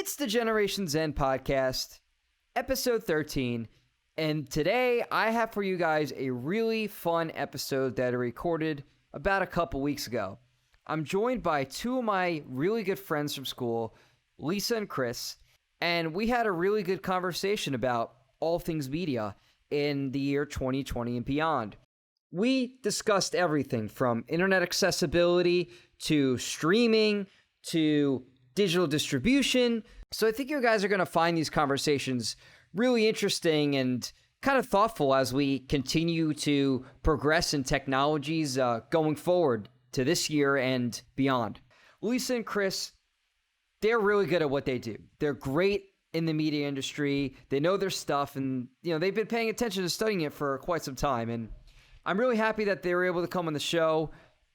It's the Generation Zen podcast, episode 13. And today I have for you guys a really fun episode that I recorded about a couple weeks ago. I'm joined by two of my really good friends from school, Lisa and Chris, and we had a really good conversation about all things media in the year 2020 and beyond. We discussed everything from internet accessibility to streaming to digital distribution. So I think you guys are going to find these conversations really interesting and kind of thoughtful as we continue to progress in technologies going forward to this year and beyond. Lisa and Chris, they're really good at what they do. They're great in the media industry. They know their stuff, and they've been paying attention to studying it for quite some time. And I'm really happy that they were able to come on the show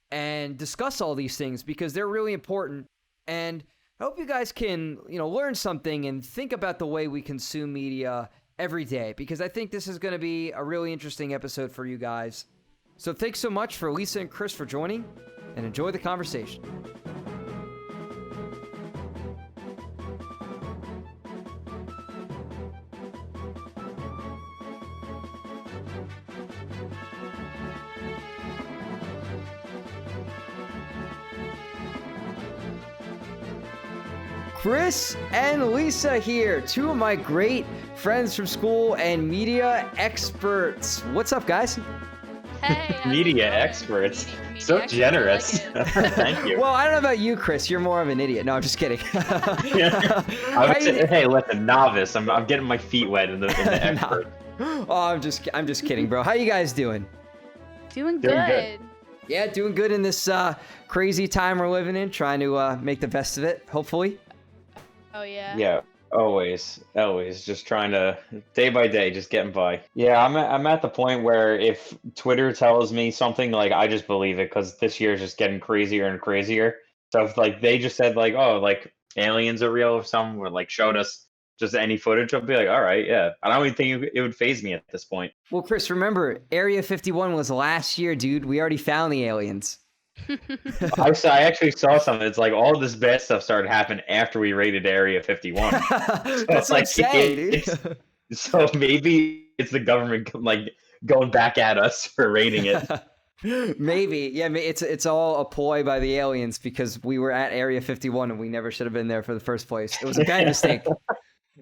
and discuss all these things because they're really important. And I hope you guys can, learn something and think about the way we consume media every day, because I think this is going to be a really interesting episode for you guys. So thanks so much for Lisa and Chris for joining, and enjoy the conversation. Chris and Lisa here, two of my great friends from school and media experts. What's up, guys? Hey, media experts. So experts, generous. like Thank you. Well, I don't know about you, Chris. You're more of an idiot. No, I'm just kidding. Hey, listen, novice. I'm getting my feet wet in the expert. Oh, I'm just kidding, bro. How you guys doing? Doing Doing good. Yeah, doing good in this crazy time we're living in. Trying to make the best of it, hopefully. Oh yeah. Yeah, always. Just trying to, day by day, just getting by. Yeah, I'm at the point where if Twitter tells me something, like, I just believe it, because this year is just getting crazier and crazier. So if, like, they just said, like, oh, like, aliens are real, if someone like showed us just any footage, I'll be like, all right, yeah. I don't even think it would faze me at this point. Well, Chris, remember, Area 51 was last year, dude. We already found the aliens. I actually saw something. It's like all this bad stuff started happening after we raided Area 51. That's what I'm saying, dude. So maybe it's the government like going back at us for raiding it. Maybe. Yeah, it's all a ploy by the aliens because we were at Area 51 and we never should have been there for the first place. It was a bad mistake.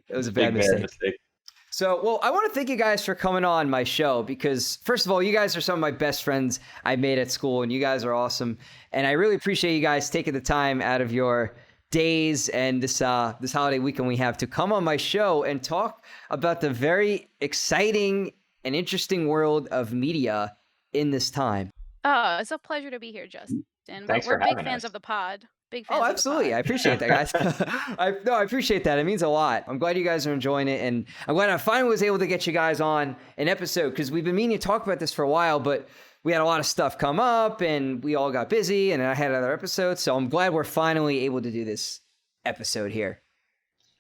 It was a bad mistake. So, well, I want to thank you guys for coming on my show because, first of all, you guys are some of my best friends I made at school, and you guys are awesome. And I really appreciate you guys taking the time out of your days and this holiday weekend we have to come on my show and talk about the very exciting and interesting world of media in this time. Oh, it's a pleasure to be here, Justin. Thanks We're for big having fans us. of the pod. Big fans. Oh, of the absolutely. pod. I appreciate that, guys. I appreciate that. It means a lot. I'm glad you guys are enjoying it. And I'm glad I finally was able to get you guys on an episode because we've been meaning to talk about this for a while, but we had a lot of stuff come up and we all got busy and I had other episodes. So I'm glad we're finally able to do this episode here.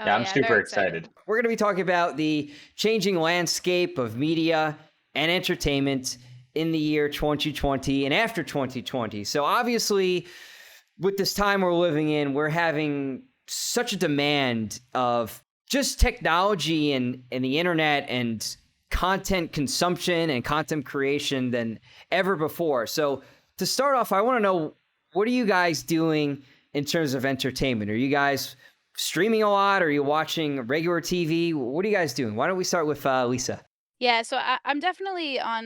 Oh, Yeah, I'm super very excited. We're going to be talking about the changing landscape of media and entertainment in the year 2020 and after 2020. So obviously, with this time we're living in, we're having such a demand of just technology and the internet and content consumption and content creation than ever before. So to start off, I want to know, what are you guys doing in terms of entertainment? Are you guys streaming a lot? Are you watching regular TV? What are you guys doing? Why don't we start with Lisa? Yeah, so I'm definitely on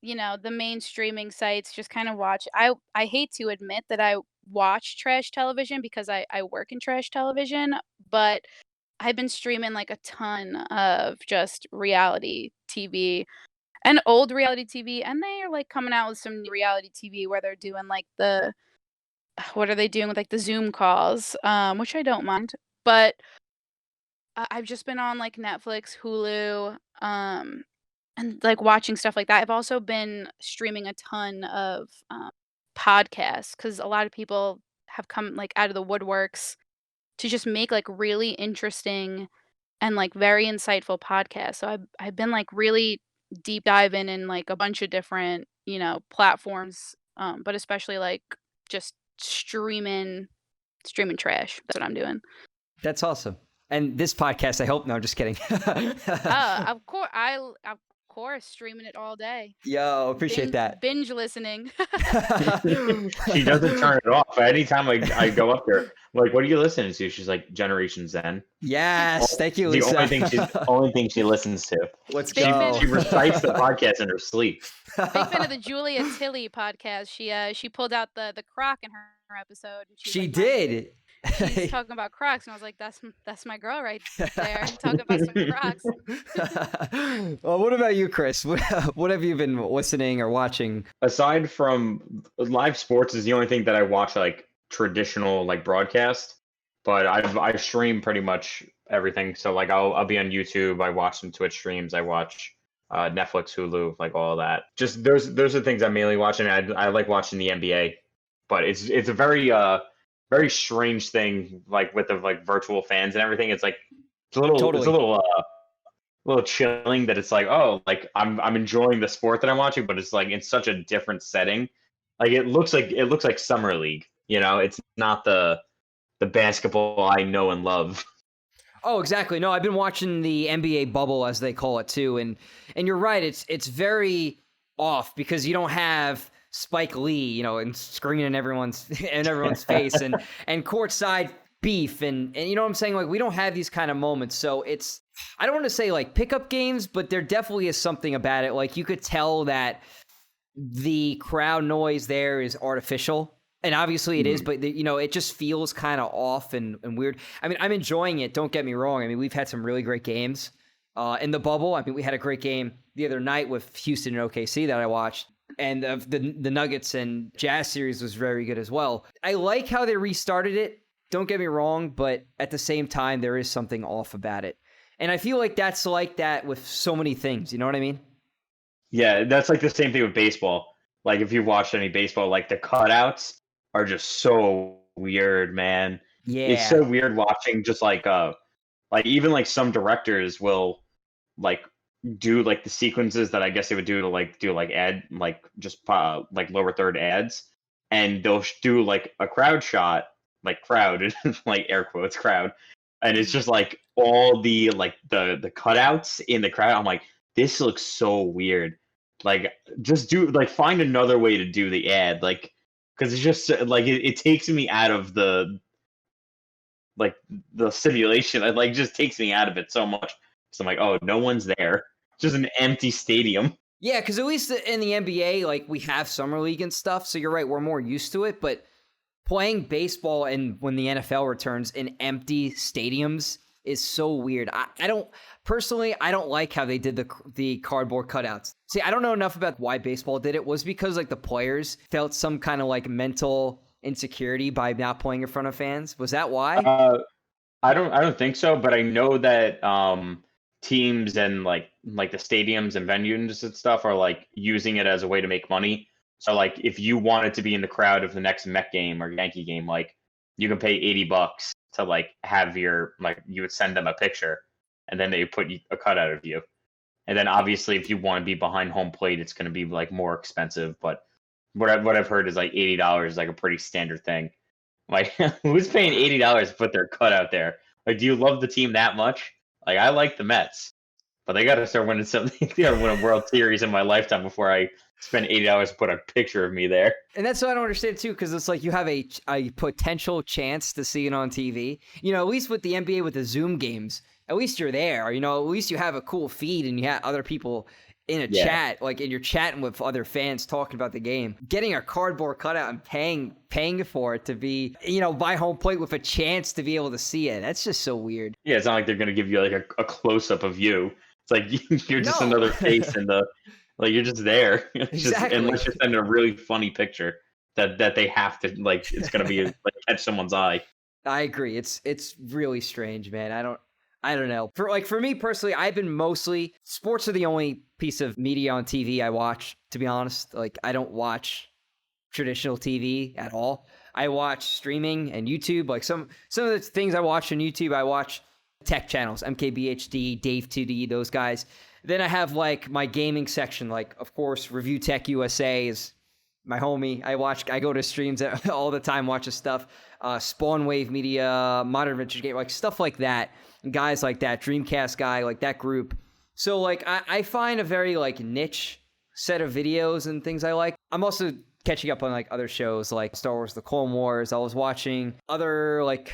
the main streaming sites. Just kind of watch. I hate to admit that I watch trash television because I work in trash television, but I've been streaming like a ton of just reality TV and old reality TV, and they are like coming out with some new reality TV where they're doing like what are they doing with like the Zoom calls, which I don't mind, but I've just been on like Netflix, Hulu, and like watching stuff like that. I've also been streaming a ton of podcasts because a lot of people have come like out of the woodworks to just make like really interesting and like very insightful podcasts. So I've been like really deep diving in like a bunch of different, platforms, but especially like just streaming trash. That's what I'm doing. That's awesome. And this podcast, I hope. No, I'm just kidding. Of course, of course streaming it all day. Yo, appreciate that. Binge listening. She doesn't turn it off. Anytime I go up there, like, what are you listening to? She's like, GenerationZen. Yes, thank you, The Lisa. only thing she listens to. Let's Big go. fan. She recites the podcast in her sleep. Big fan of the Julia Tilly podcast. She pulled out the croc in her episode. She did. She's talking about Crocs, and I was like, that's my girl right there, talking about some Crocs. Well, what about you, Chris? What have you been listening or watching? Aside from live sports is the only thing that I watch, like traditional like broadcast, but I stream pretty much everything. So like I'll be on YouTube, I watch some Twitch streams, I watch Netflix, Hulu, like all of that. Just those are things I'm mainly watching. I like watching the NBA, but it's a very strange thing, like with the like virtual fans and everything. It's like it's a little chilling that it's like, oh, like I'm enjoying the sport that I'm watching, but it's like in such a different setting. Like it looks like summer league. You know, it's not the basketball I know and love. Oh, exactly. No, I've been watching the NBA bubble, as they call it too, and you're right. It's very off because you don't have Spike Lee, and screaming in everyone's face and courtside beef and you know what I'm saying? Like, we don't have these kind of moments. So I don't want to say like pickup games, but there definitely is something about it. Like, you could tell that the crowd noise there is artificial. And obviously it is, but it just feels kind of off and weird. I mean, I'm enjoying it. Don't get me wrong. I mean, we've had some really great games in the bubble. I mean, we had a great game the other night with Houston and OKC that I watched. And the Nuggets and Jazz series was very good as well. I like how they restarted it. Don't get me wrong, but at the same time, there is something off about it. And I feel like that's like that with so many things. You know what I mean? Yeah, that's like the same thing with baseball. Like if you've watched any baseball, like the cutouts are just so weird, man. Yeah. It's so weird watching just like even like some directors will like do like the sequences that I guess they would do to ad like just like lower third ads, and they'll do like a crowd shot, like crowd like air quotes crowd, and it's just like all the like the cutouts in the crowd. I'm like, this looks so weird. Like, just find another way to do the ad, like, because it's just like it takes me out of the simulation. It like just takes me out of it so much. So I'm like, oh, no one's there. Just an empty stadium. Yeah, because at least in the NBA, like, we have summer league and stuff. So you're right, we're more used to it. But playing baseball and when the NFL returns in empty stadiums is so weird. I don't like how they did the cardboard cutouts. See, I don't know enough about why baseball did it. Was because like the players felt some kind of like mental insecurity by not playing in front of fans? Was that why? I don't think so, but I know that teams and like the stadiums and venues and stuff are like using it as a way to make money. So like if you wanted to be in the crowd of the next Met game or Yankee game, like you can pay $80 to like have your, like, you would send them a picture and then they put a cutout of you. And then obviously if you want to be behind home plate, it's going to be like more expensive. But what I've heard is like $80 is like a pretty standard thing. Like, who's paying $80 to put their cutout there? Like, do you love the team that much? Like, I like the Mets, but they got to start winning something. They got to win a World Series in my lifetime before I spend $80 to put a picture of me there. And that's what I don't understand too, because it's like you have a potential chance to see it on TV. You know, at least with the NBA with the Zoom games, at least you're there. You know, at least you have a cool feed and you have other people in a chat, like, and you're chatting with other fans talking about the game. Getting a cardboard cutout and paying for it to be, you know, by home plate with a chance to be able to see it. That's just so weird. Yeah, it's not like they're going to give you like a close up of you. It's like you're just another face in the, like, you're just there. It's exactly. Just, unless you're sending a really funny picture that they have to, like, it's going to be like catch someone's eye. I agree. It's really strange, man. I don't know. For me personally, I've been mostly, sports are the only piece of media on TV I watch, to be honest. Like, I don't watch traditional TV at all. I watch streaming and YouTube. Like, some of the things I watch on YouTube, I watch tech channels, MKBHD, Dave2D, those guys. Then I have like my gaming section, like, of course, Review Tech USA is my homie. I go to streams all the time, watch his stuff. Spawn Wave Media, Modern Adventure Game, like stuff like that. Guys like that, Dreamcast guy, like that group. So like I find a very like niche set of videos and things I like. I'm also catching up on like other shows like Star Wars The Clone Wars. I was watching other like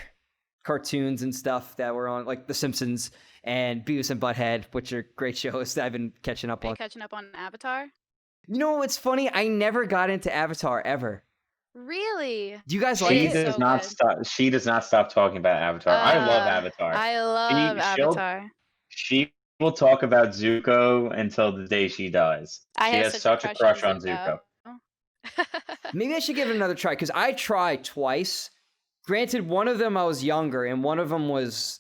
cartoons and stuff that were on like The Simpsons and Beavis and Butthead, which are great shows that I've been catching up Are on. you catching up on Avatar? You know what's funny? I never got into Avatar ever. Really? Do you guys like She it? does So not good. stop. She does not stop talking about Avatar. I love Avatar. I love Avatar. She will talk about Zuko until the day she dies. I She have has such such a crush on Zuko. Maybe I should give it another try because I tried twice. Granted, one of them I was younger and one of them was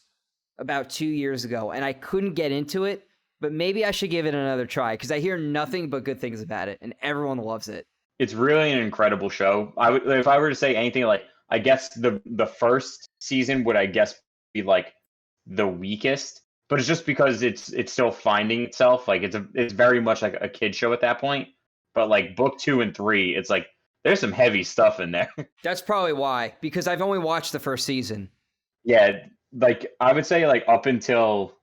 about 2 years ago and I couldn't get into it, but maybe I should give it another try because I hear nothing but good things about it and everyone loves it. It's really an incredible show. If I were to say anything, like I guess the first season would I guess be like the weakest, but it's just because it's still finding itself. Like it's very much like a kid show at that point. But like book 2 and 3, it's like there's some heavy stuff in there. That's probably why, because I've only watched the first season. Yeah, like I would say like up until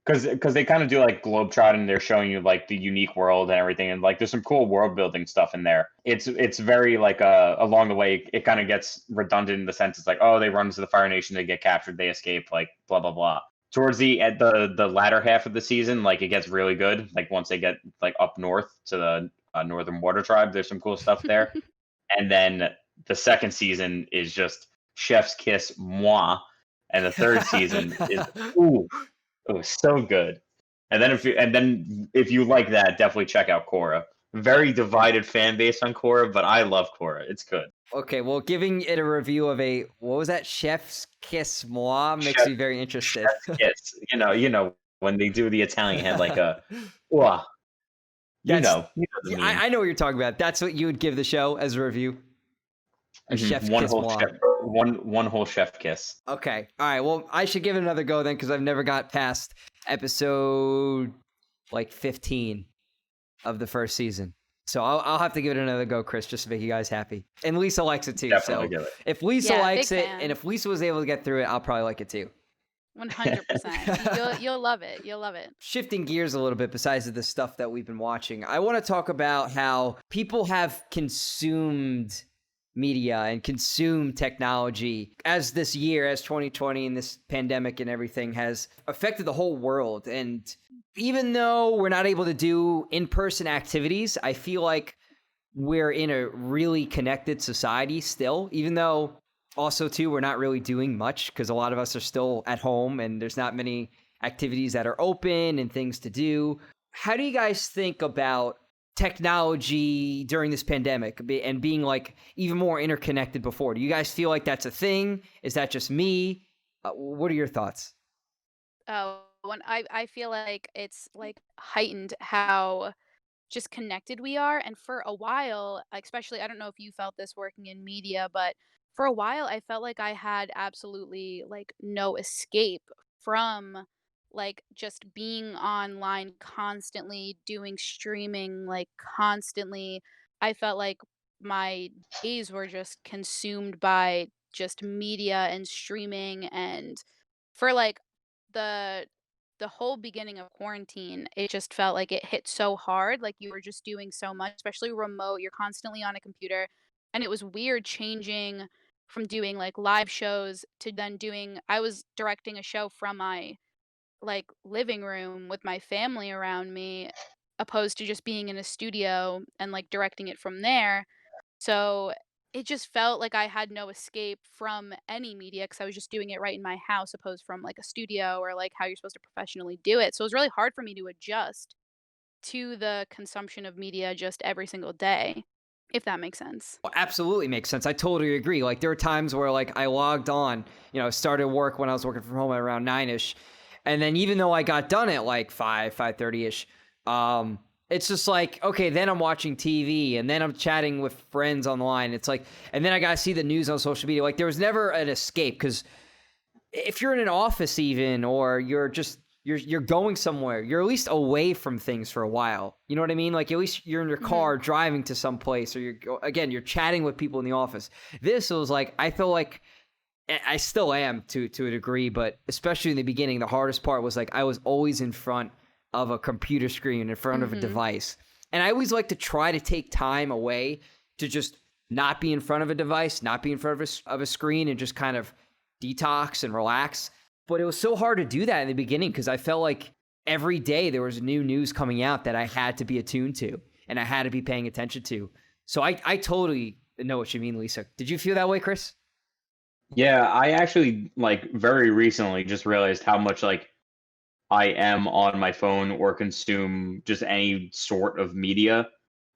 because they kind of do like globetrotting. They're showing you like the unique world and everything, and like there's some cool world building stuff in there. It's very like along the way it kind of gets redundant in the sense it's like, oh, they run into the Fire Nation, they get captured, they escape, like blah blah blah. Towards at the latter half of the season, like it gets really good. Like once they get like up north to the Northern Water Tribe, there's some cool stuff there. And then the second season is just chef's kiss moi, and the third season is ooh. It was so good. And then if you like that, definitely check out Korra. Very divided fan base on Korra, but I love Korra. It's good. Okay, well, giving it a review of what was that? Chef's Kiss Moi makes me very interested. Chef's kiss. You know when they do the Italian hand like a wow. You know what I mean. I know what you're talking about. That's what you would give the show as a review. A chef's kiss moi. One whole chef kiss. Okay. All right. Well, I should give it another go then because I've never got past episode like 15 of the first season. So I'll have to give it another go, Chris, just to make you guys happy. And Lisa likes it too. Definitely so give it. if Lisa likes it, fan. and if Lisa was able to get through it, I'll probably like it too. 100%. You'll love it. You'll love it. Shifting gears a little bit, besides the stuff that we've been watching, I want to talk about how people have consumed media and consumed technology as this year, as 2020 and this pandemic and everything has affected the whole world. And even though we're not able to do in-person activities, I feel like we're in a really connected society still, even though also too we're not really doing much because a lot of us are still at home and there's not many activities that are open and things to do. How do you guys think about technology during this pandemic and being like even more interconnected before? Do you guys feel like that's a thing? Is that just me? What are your thoughts? When I feel like it's like heightened how just connected we are. And for a while, especially, I don't know if you felt this working in media, but for a while I felt like I had absolutely like no escape from like just being online constantly, doing streaming like constantly. I felt like my days were just consumed by just media and streaming. And for like the the whole beginning of quarantine, it just felt like it hit so hard, like you were just doing so much, especially remote, you're constantly on a computer. And it was weird changing from doing like live shows to then doing I was directing a show from my like living room with my family around me, opposed to just being in a studio and like directing it from there. So it just felt like I had no escape from any media because I was just doing it right in my house, opposed from like a studio or like how you're supposed to professionally do it. So it was really hard for me to adjust to the consumption of media just every single day, if that makes sense. Well, absolutely makes sense. I totally agree. Like there were times where like I logged on, started work when I was working from home at around 9ish. And then even though I got done at like 5:30ish, it's just like, okay, then I'm watching TV and then I'm chatting with friends online. It's like, and then I got to see the news on social media. Like there was never an escape because if you're in an office even, or you're you're going somewhere. You're at least away from things for a while. You know what I mean? Like at least you're in your car driving to some place, or you're chatting with people in the office. This was like, I feel like I still am to a degree, but especially in the beginning, the hardest part was like I was always in front of a computer screen, in front of a device. And I always like to try to take time away to just not be in front of a device, not be in front of a screen, and just kind of detox and relax. But it was so hard to do that in the beginning because I felt like every day there was new news coming out that I had to be attuned to and I had to be paying attention to. So I totally know what you mean, Lisa. Did you feel that way, Chris? Yeah, I actually like very recently just realized how much like I am on my phone or consume just any sort of media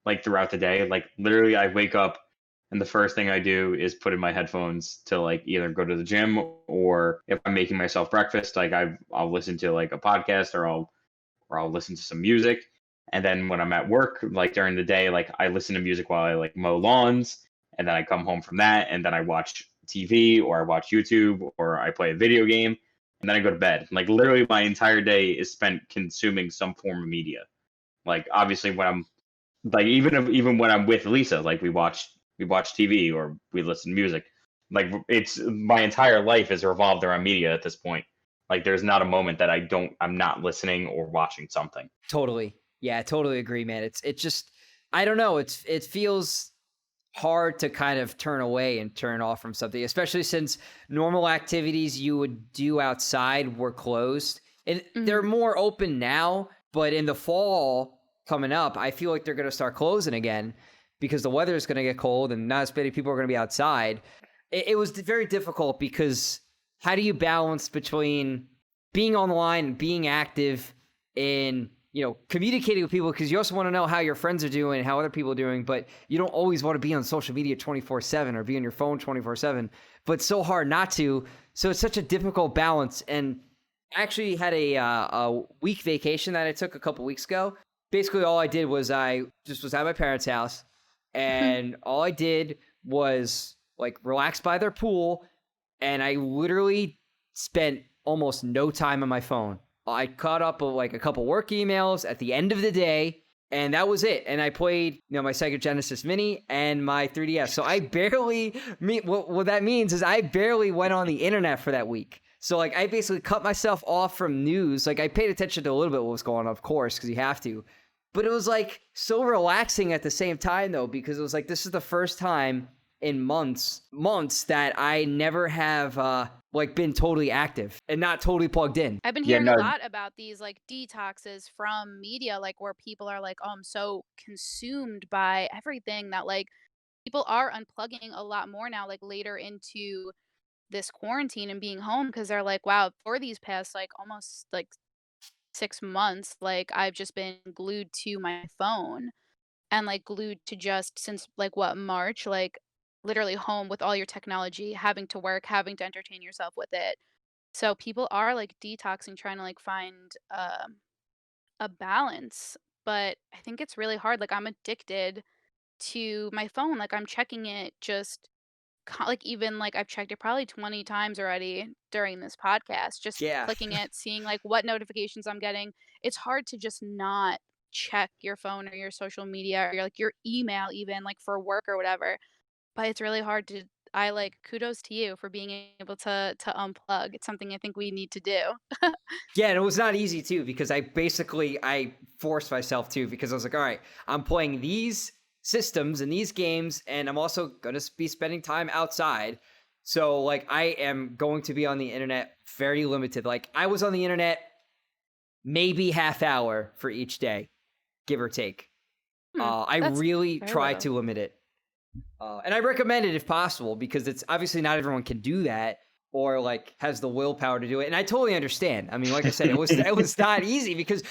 like throughout the day. Like literally I wake up and the first thing I do is put in my headphones to like either go to the gym, or if I'm making myself breakfast, like I'll listen to like a podcast, or I'll listen to some music. And then when I'm at work, like during the day, like I listen to music while I like mow lawns, and then I come home from that and then I watch TV, or I watch YouTube, or I play a video game, and then I go to bed. Like literally my entire day is spent consuming some form of media. Like obviously when I'm like even when I'm with Lisa, like we watch TV or we listen to music. Like it's my entire life is revolved around media at this point. Like there's not a moment that I'm not listening or watching something. Totally. Yeah, I totally agree, man. It's just, I don't know. It feels hard to kind of turn away and turn off from something, especially since normal activities you would do outside were closed. And they're more open now, but in the fall coming up, I feel like they're going to start closing again because the weather is going to get cold and not as many people are going to be outside. It was very difficult because how do you balance between being online and being active in, communicating with people, because you also want to know how your friends are doing, how other people are doing, but you don't always want to be on social media 24/7 or be on your phone 24/7, but it's so hard not to. So it's such a difficult balance. And I actually had a week vacation that I took a couple weeks ago. Basically, all I did was I just was at my parents' house, and all I did was like relax by their pool, and I literally spent almost no time on my phone. I caught up with like a couple work emails at the end of the day, and that was it. And I played, my Sega Genesis Mini and my 3DS. So I barely, what that means is I barely went on the internet for that week. So like I basically cut myself off from news. Like I paid attention to a little bit what was going on, of course, because you have to. But it was like so relaxing at the same time though, because it was like this is the first time in months that I never have like been totally active and not totally plugged in. I've been hearing a lot about these like detoxes from media, like where people are like, oh, I'm so consumed by everything that like people are unplugging a lot more now, like later into this quarantine and being home, because they're like, wow, for these past like almost like 6 months, like I've just been glued to my phone and like glued to just since like what, March, like literally home with all your technology, having to work, having to entertain yourself with it. So people are like detoxing, trying to like find a balance. But I think it's really hard. Like I'm addicted to my phone. Like I'm checking it just like even like I've checked it probably 20 times already during this podcast, just Yeah. clicking it, seeing like what notifications I'm getting. It's hard to just not check your phone or your social media or like your email even like for work or whatever. But it's really hard to I like kudos to you for being able to unplug. It's something I think we need to do. Yeah, and it was not easy too because I forced myself to, because I was like, all right, I'm playing these systems and these games, and I'm also going to be spending time outside. So like I am going to be on the internet very limited. Like I was on the internet maybe half hour for each day, give or take. I really try to limit it. And I recommend it if possible, because it's obviously not everyone can do that or like has the willpower to do it. And I totally understand. I mean, like I said, it was not easy because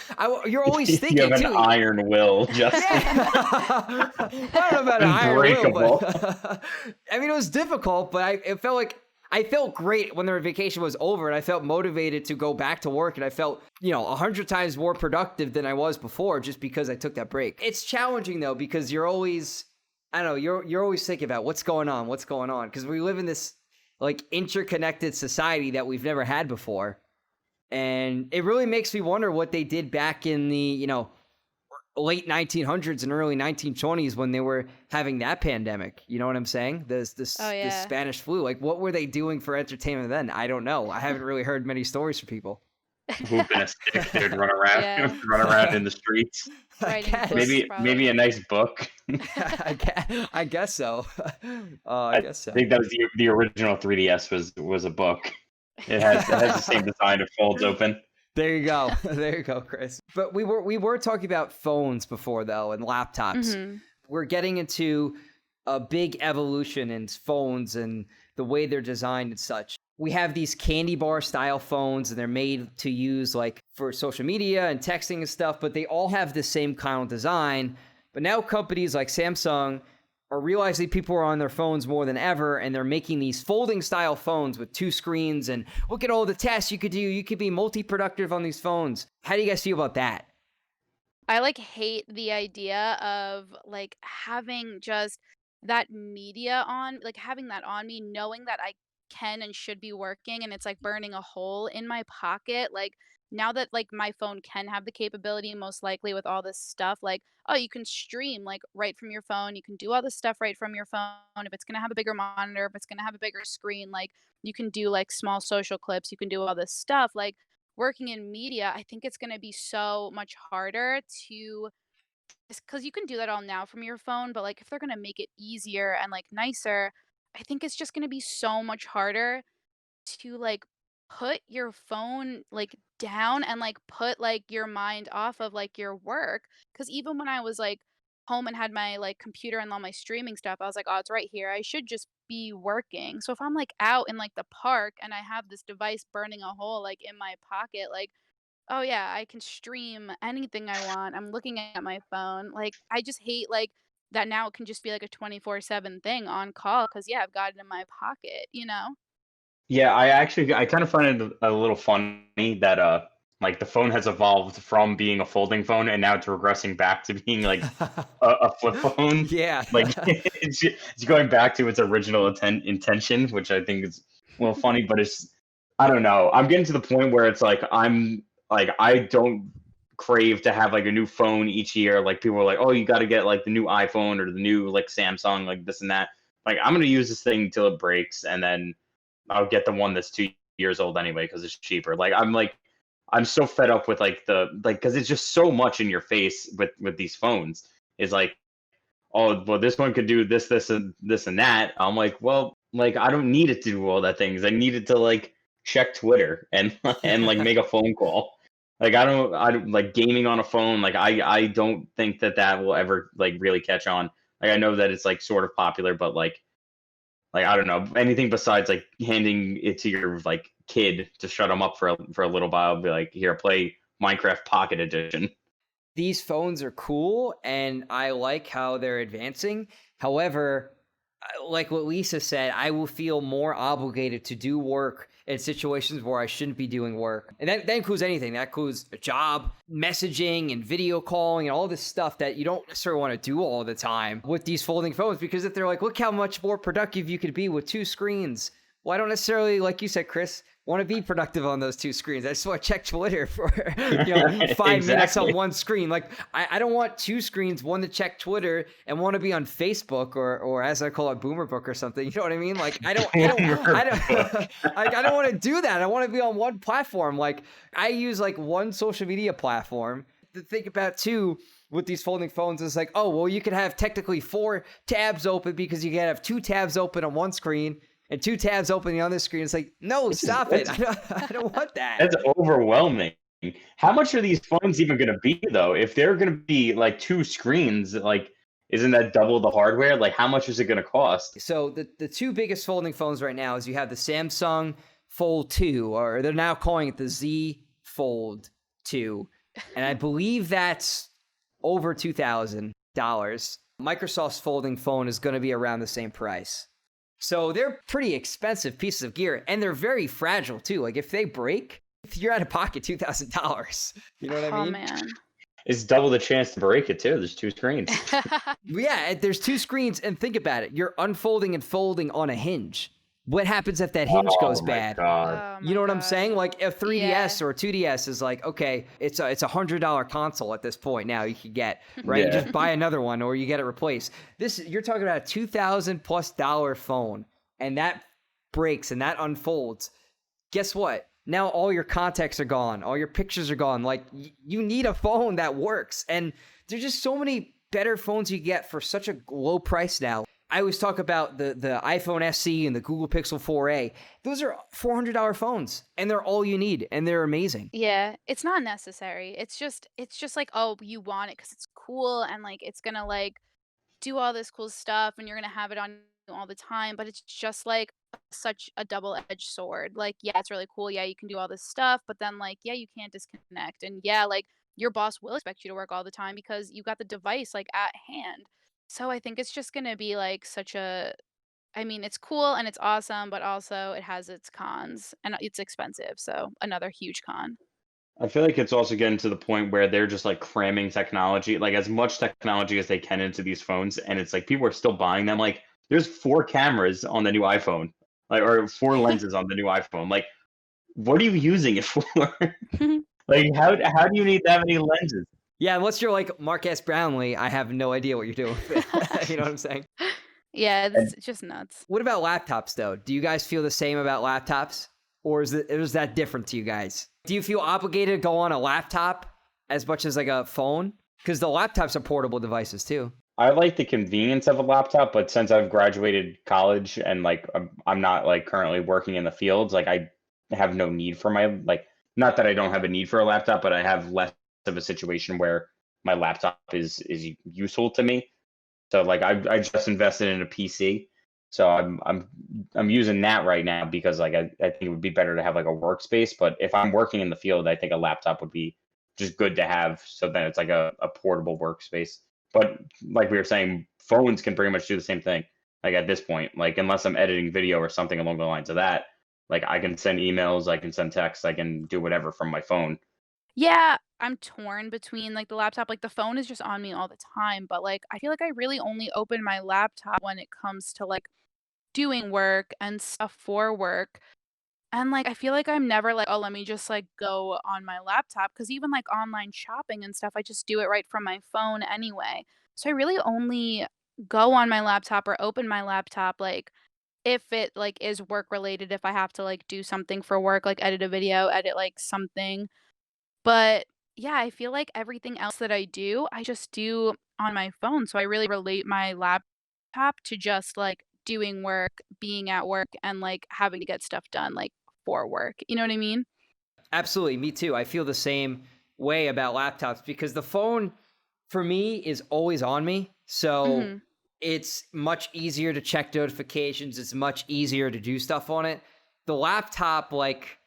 you're always thinking you have an too. Iron will, just I don't know about an iron will, but I mean, it was difficult, but it felt like I felt great when the vacation was over, and I felt motivated to go back to work, and I felt 100 times more productive than I was before just because I took that break. It's challenging though, because you're always, I don't know, you're always thinking about what's going on, because we live in this like interconnected society that we've never had before. And it really makes me wonder what they did back in the, late 1900s and early 1920s when they were having that pandemic. You know what I'm saying? The Spanish flu. Like, what were they doing for entertainment then? I don't know. I haven't really heard many stories from people. Hooping a stick, they'd run around, run around in the streets. Maybe a nice book. I guess so. I guess so. I think that was the original 3DS was a book. It has the same design. It folds open. There you go. There you go, Chris. But we were talking about phones before, though, and laptops. Mm-hmm. We're getting into a big evolution in phones and the way they're designed and such. We have these candy bar style phones, and they're made to use like for social media and texting and stuff, but they all have the same kind of design. But now companies like Samsung are realizing people are on their phones more than ever, and they're making these folding style phones with 2 screens, and look at all the tasks you could do. You could be multi-productive on these phones. How do you guys feel about that? I hate the idea of having just that media on, having that on me, knowing that I can and should be working, and it's burning a hole in my pocket. Now that my phone can have the capability, most likely with all this stuff, oh, you can stream right from your phone. You can do all this stuff right from your phone. If it's gonna have a bigger monitor, if it's gonna have a bigger screen, you can do small social clips. You can do all this stuff. Working in media, I think it's gonna be so much harder to, because you can do that all now from your phone, but if they're gonna make it easier and nicer, I think it's just gonna be so much harder to put your phone down and put your mind off of your work. Because even when I was home and had my computer and all my streaming stuff, I was like, oh, it's right here, I should just be working. So if I'm out in the park and I have this device burning a hole in my pocket, oh yeah, I can stream anything I want, I'm looking at my phone. I just hate that now it can just be a 24/7 thing on call, because yeah, I've got it in my pocket, you know? Yeah, I kind of find it a little funny that the phone has evolved from being a folding phone and now it's regressing back to being a flip phone. Yeah. It's going back to its original intention, which I think is a little funny, but I don't know. I'm getting to the point where it's I don't crave to have a new phone each year. People are like, oh, you got to get the new iPhone or the new Samsung, this and that. I'm gonna use this thing until it breaks, and then I'll get the one that's 2 years old anyway because it's cheaper. I'm so fed up with because it's just so much in your face with these phones. It's oh, well, this one could do this, this, and this and that. I'm well, I don't need it to do all that things. I need it to check Twitter and make a phone call. I don't like gaming on a phone. I don't think that will ever really catch on. I know that it's sort of popular, but I don't know, anything besides handing it to your kid to shut them up for a little while, be here, play Minecraft Pocket Edition. These phones are cool and I like how they're advancing. However, like what Lisa said, I will feel more obligated to do work in situations where I shouldn't be doing work. And that includes anything. That includes a job, messaging and video calling and all this stuff that you don't necessarily want to do all the time with these folding phones, because if they're look how much more productive you could be with 2 screens. Well, I don't necessarily, like you said, Chris, want to be productive on those 2 screens. I just want to check Twitter for 5 minutes on one screen. I don't want 2 screens, one to check Twitter and one to be on Facebook or as I call it, Boomer Book or something. You know what I mean? I don't want to do that. I want to be on one platform. I use one social media platform. To think about too with these folding phones is oh, well, you could have technically 4 tabs open because you can have 2 tabs open on one screen and 2 tabs open on the other screen. It's no, stop it. I don't want that. That's overwhelming. How much are these phones even going to be, though? If they're going to be 2 screens, isn't that double the hardware? How much is it going to cost? So the 2 biggest folding phones right now is you have the Samsung Fold 2, or they're now calling it the Z Fold 2. And I believe that's over $2,000. Microsoft's folding phone is going to be around the same price. So they're pretty expensive pieces of gear, and they're very fragile too. If they break, you're out of pocket $2,000. You know what I mean? Oh man. It's double the chance to break it too. There's 2 screens. Yeah, there's 2 screens, and think about it. You're unfolding and folding on a hinge. What happens if that hinge goes Oh my bad? God. Oh You my know what I'm God. saying? Like a 3DS Yeah. or a 2DS is like, okay, it's a $100 console at this point now you can get, right? You Yeah. just buy another one or you get it replaced. You're talking about a $2,000+ phone, and that breaks and that unfolds. Guess what? Now all your contacts are gone, all your pictures are gone. Like you need a phone that works, and there's just so many better phones you get for such a low price now. I always talk about the iPhone SE and the Google Pixel 4a. Those are $400 phones, and they're all you need, and they're amazing. Yeah, it's not necessary. It's just like, oh, you want it because it's cool and like it's gonna like do all this cool stuff and you're gonna have it on you all the time, but it's just like such a double-edged sword. Like, yeah, it's really cool. Yeah, you can do all this stuff, but then like, yeah, you can't disconnect. And yeah, like your boss will expect you to work all the time because you got the device like at hand. So I think it's just gonna be like such a I mean, it's cool and it's awesome, but also it has its cons and it's expensive. So another huge con. I feel like it's also getting to the point where they're just like cramming technology, like as much technology as they can into these phones, and it's like people are still buying them. Like there's 4 cameras on the new iPhone, like or 4 lenses on the new iPhone. Like, what are you using it for? Like, how do you need that many lenses? Yeah, unless you're like Marques Brownlee, I have no idea what you're doing with it. You know what I'm saying? Yeah, And it's just nuts. What about laptops, though? Do you guys feel the same about laptops? Or is that different to you guys? Do you feel obligated to go on a laptop as much as like a phone? Because the laptops are portable devices too. I like the convenience of a laptop, but since I've graduated college and like I'm not like currently working in the fields, like I have no need for my like not that I don't have a need for a laptop, but I have less of a situation where my laptop is useful to me. So like I just invested in a PC. So I'm using that right now because like I think it would be better to have like a workspace. But if I'm working in the field, I think a laptop would be just good to have. So then it's like a portable workspace. But like we were saying, phones can pretty much do the same thing. Like at this point, like unless I'm editing video or something along the lines of that, like I can send emails, I can send texts, I can do whatever from my phone. Yeah, I'm torn between like the laptop, like the phone is just on me all the time, but like I feel like I really only open my laptop when it comes to like doing work and stuff for work. And like I feel like I'm never like, oh, let me just like go on my laptop because even like online shopping and stuff, I just do it right from my phone anyway. So I really only go on my laptop or open my laptop like if it like is work related, if I have to like do something for work, like edit a video, edit like something. But, yeah, I feel like everything else that I do, I just do on my phone, so I really relate my laptop to just, like, doing work, being at work, and, like, having to get stuff done, like, for work, you know what I mean? Absolutely, me too. I feel the same way about laptops because the phone for me is always on me. So Mhm. it's much easier to check notifications. It's much easier to do stuff on it. The laptop, like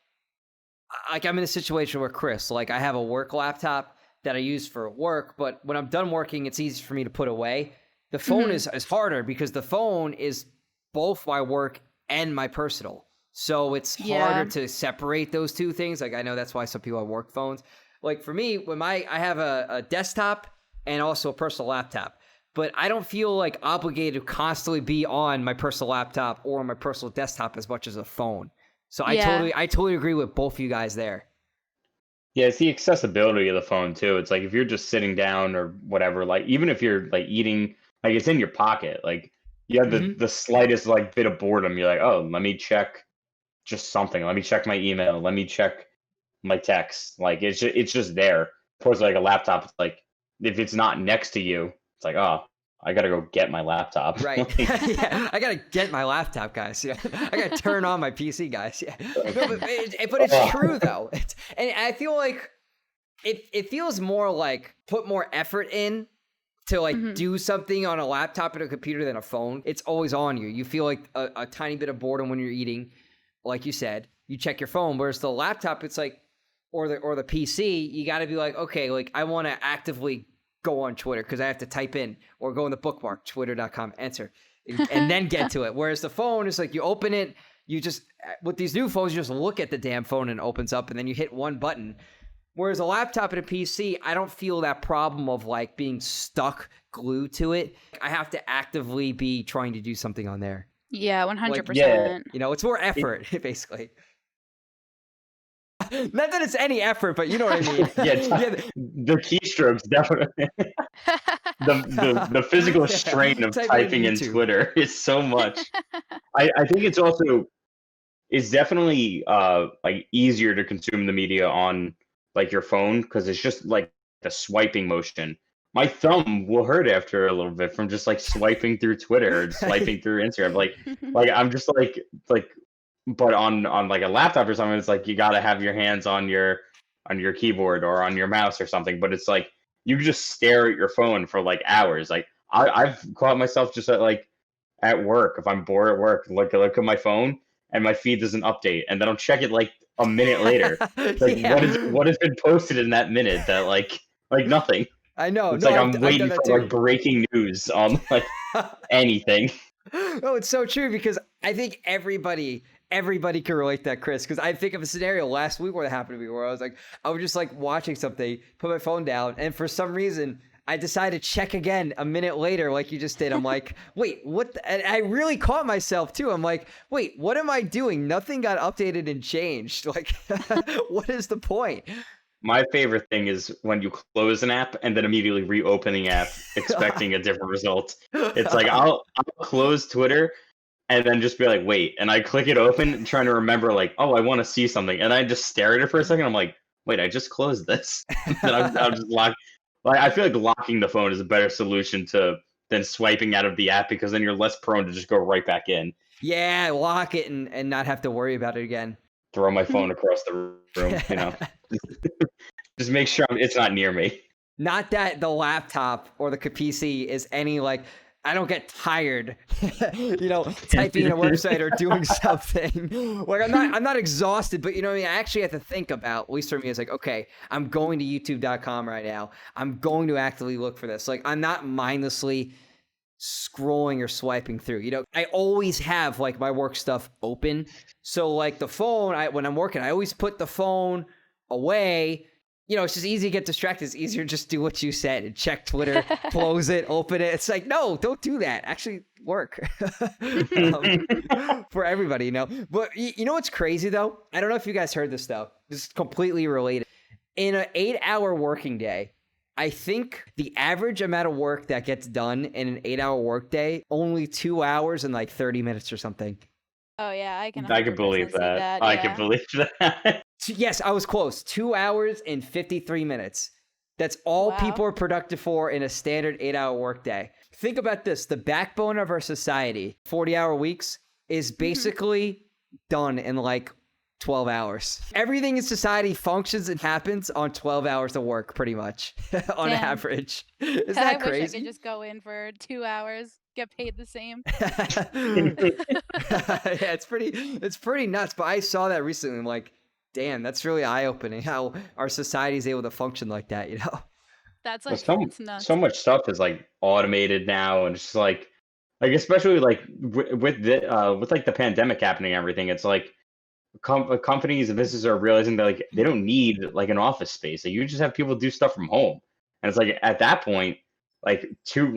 I'm in a situation where Chris, like I have a work laptop that I use for work, but when I'm done working, it's easy for me to put away. The phone Mhm. is harder because the phone is both my work and my personal. So it's harder Yeah. to separate those two things. Like I know that's why some people have work phones. Like for me, I have a desktop and also a personal laptop, but I don't feel like obligated to constantly be on my personal laptop or on my personal desktop as much as a phone. So Yeah. I totally agree with both of you guys there. Yeah, it's the accessibility of the phone too. It's like if you're just sitting down or whatever, like even if you're like eating, like it's in your pocket. Like you have Hmm. the slightest like bit of boredom, you're like, oh, let me check just something. Let me check my email. Let me check my text. Like it's just there. Opposed to like a laptop, it's like if it's not next to you, it's like, oh, I gotta go get my laptop. Right. Like, Yeah, I gotta get my laptop, guys. Yeah, I gotta turn on my PC, guys. Yeah, no, but it's oh, true though. And I feel like it feels more like put more effort in to like Mhm. do something on a laptop and a computer than a phone. It's always on you. You feel like a tiny bit of boredom when you're eating, like you said. You check your phone, whereas the laptop, it's like, or the PC, you got to be like, okay, like I want to actively go on Twitter because I have to type in or go in the bookmark twitter.com, enter, and then get to it. Whereas the phone is like you open it, you just with these new phones, you just look at the damn phone and it opens up, and then you hit one button. Whereas a laptop and a PC, I don't feel that problem of like being stuck glued to it. I have to actively be trying to do something on there. Yeah, Like, 100%. you know, it's more effort, basically. Not that it's any effort, but you know what I mean. Yeah, Yeah, the keystrokes definitely. The physical strain of typing into typing in YouTube. Twitter is so much. I think it's also it's definitely like easier to consume the media on like your phone because it's just like the swiping motion. My thumb will hurt after a little bit from just like swiping through Twitter and swiping through Instagram. Like I'm just like but on like a laptop or something, it's like you got to have your hands on your keyboard or on your mouse or something. But it's like you just stare at your phone for like hours. Like I've caught myself just at work if I'm bored at work, look at my phone and my feed doesn't update, and then I'll check it like a minute later. Like Yeah, what has been posted in that minute that like nothing. I know. It's No, like I'm I've done waiting that for like too. breaking news on like anything. No, it's so true because I think everybody can relate to that, Chris. Because I think of a scenario last week where that happened to me, where I was just like watching something, put my phone down, and for some reason I decided to check again a minute later, like you just did. I'm like, wait, what? And I really caught myself too. I'm like, wait, what am I doing? Nothing got updated and changed. Like, what is the point? My favorite thing is when you close an app and then immediately reopen the app expecting a different result. It's like I'll close Twitter and then just be like, wait, and I click it open, trying to remember, like, oh, I want to see something, and I just stare at it for a second. I'm like, wait, I just closed this, and then I'll just lock. Like, I feel like locking the phone is a better solution than swiping out of the app because then you're less prone to just go right back in. Yeah, lock it and not have to worry about it again. Throw my phone across the room, you know. Just make sure it's not near me. Not that the laptop or the PC is any like I don't get tired, typing in a website or doing something. Like I'm not exhausted, but you know what I mean? I actually have to think about, at least for me, it's like, okay, I'm going to youtube.com right now. I'm going to actively look for this. Like I'm not mindlessly scrolling or swiping through. I always have like my work stuff open. So like the phone, when I'm working, I always put the phone away. It's just easy to get distracted. It's easier to just do what you said and check Twitter, close it, open it. It's like, no, don't do that. Actually work for everybody, But you know what's crazy though? I don't know if you guys heard this though. This is completely related. In an 8-hour working day, I think the average amount of work that gets done in an 8-hour workday, only 2 hours and like 30 minutes or something. Oh yeah, I I can believe that. I can believe that. Yes, I was close. 2 hours and 53 minutes. That's all people are productive for in a standard 8-hour workday. Think about this. The backbone of our society, 40-hour weeks, is basically done in like 12 hours. Everything in society functions and happens on 12 hours of work, pretty much, on average. Is that crazy? I wish I could just go in for 2 hours, get paid the same. Yeah, it's pretty nuts. But I saw that recently. I'm like, damn, that's really eye-opening how our society is able to function like that, That's like it's nuts. So much stuff is like automated now, and it's just like especially like with like the pandemic happening and everything, it's like companies and businesses are realizing that like they don't need like an office space. Like, you just have people do stuff from home, and it's like at that point, like 2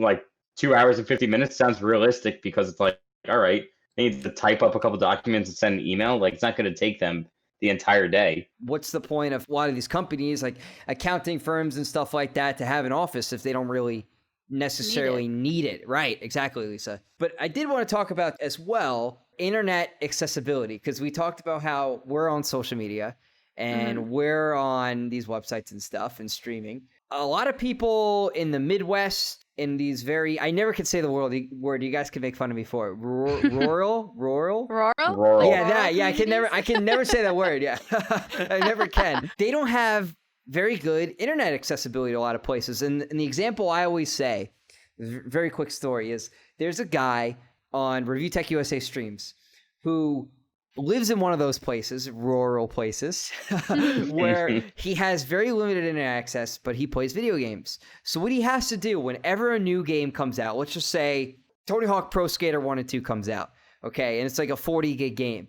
hours and 50 minutes sounds realistic because it's like, all right, they need to type up a couple documents and send an email. Like, it's not going to take them the entire day. What's the point of a lot of these companies, like accounting firms and stuff like that, to have an office if they don't really necessarily need it? Right, exactly, Lisa. But I did want to talk about as well internet accessibility, because we talked about how we're on social media and we're on these websites and stuff and streaming. A lot of people in the Midwest, in these I never could say the word. You guys can make fun of me for it. Rural. Yeah, that. Yeah, I can never say that word. Yeah, I never can. They don't have very good internet accessibility to a lot of places. And the example I always say, very quick story, is there's a guy on Review Tech USA streams who lives in one of those places, rural places, where he has very limited internet access, but he plays video games. So what he has to do whenever a new game comes out, let's just say Tony Hawk Pro Skater 1 and 2 comes out, okay, and it's like a 40 gig game.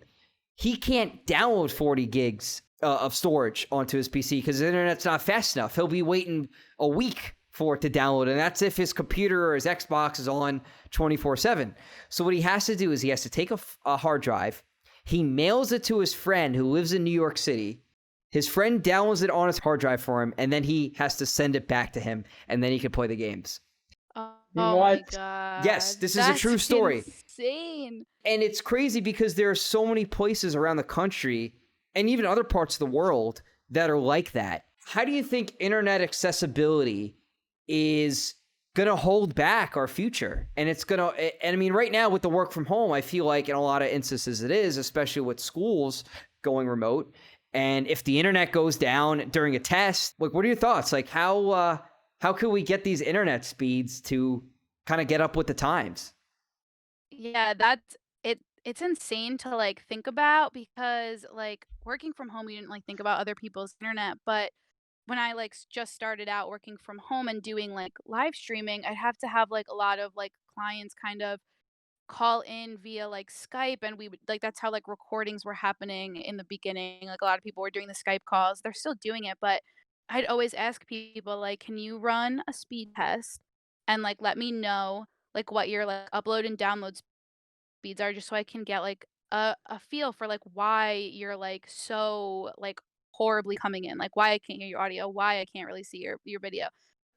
He can't download 40 gigs of storage onto his PC because the internet's not fast enough. He'll be waiting a week for it to download. And that's if his computer or his Xbox is on 24/7. So what he has to do is he has to take a hard drive. He mails it to his friend who lives in New York City. His friend downloads it on his hard drive for him, and then he has to send it back to him, and then he can play the games. Oh What? my god. Yes, this is a true story. Insane. And it's crazy because there are so many places around the country and even other parts of the world that are like that. How do you think internet accessibility is going to hold back our future? And it's going to, and I mean, right now with the work from home, I feel like in a lot of instances it is, especially with schools going remote. And if the internet goes down during a test, like, what are your thoughts? Like, how can we get these internet speeds to kind of get up with the times? Yeah, that's it. It's insane to like think about because like working from home, you didn't like think about other people's internet. But when I like just started out working from home and doing like live streaming, I'd have to have like a lot of like clients kind of call in via like Skype, and we would like that's how like recordings were happening in the beginning. Like a lot of people were doing the Skype calls. They're still doing it, but I'd always ask people like, "Can you run a speed test and like let me know like what your like upload and download speeds are just so I can get like a feel for like why you're like so like horribly coming in, like why I can't hear your audio, why I can't really see your video."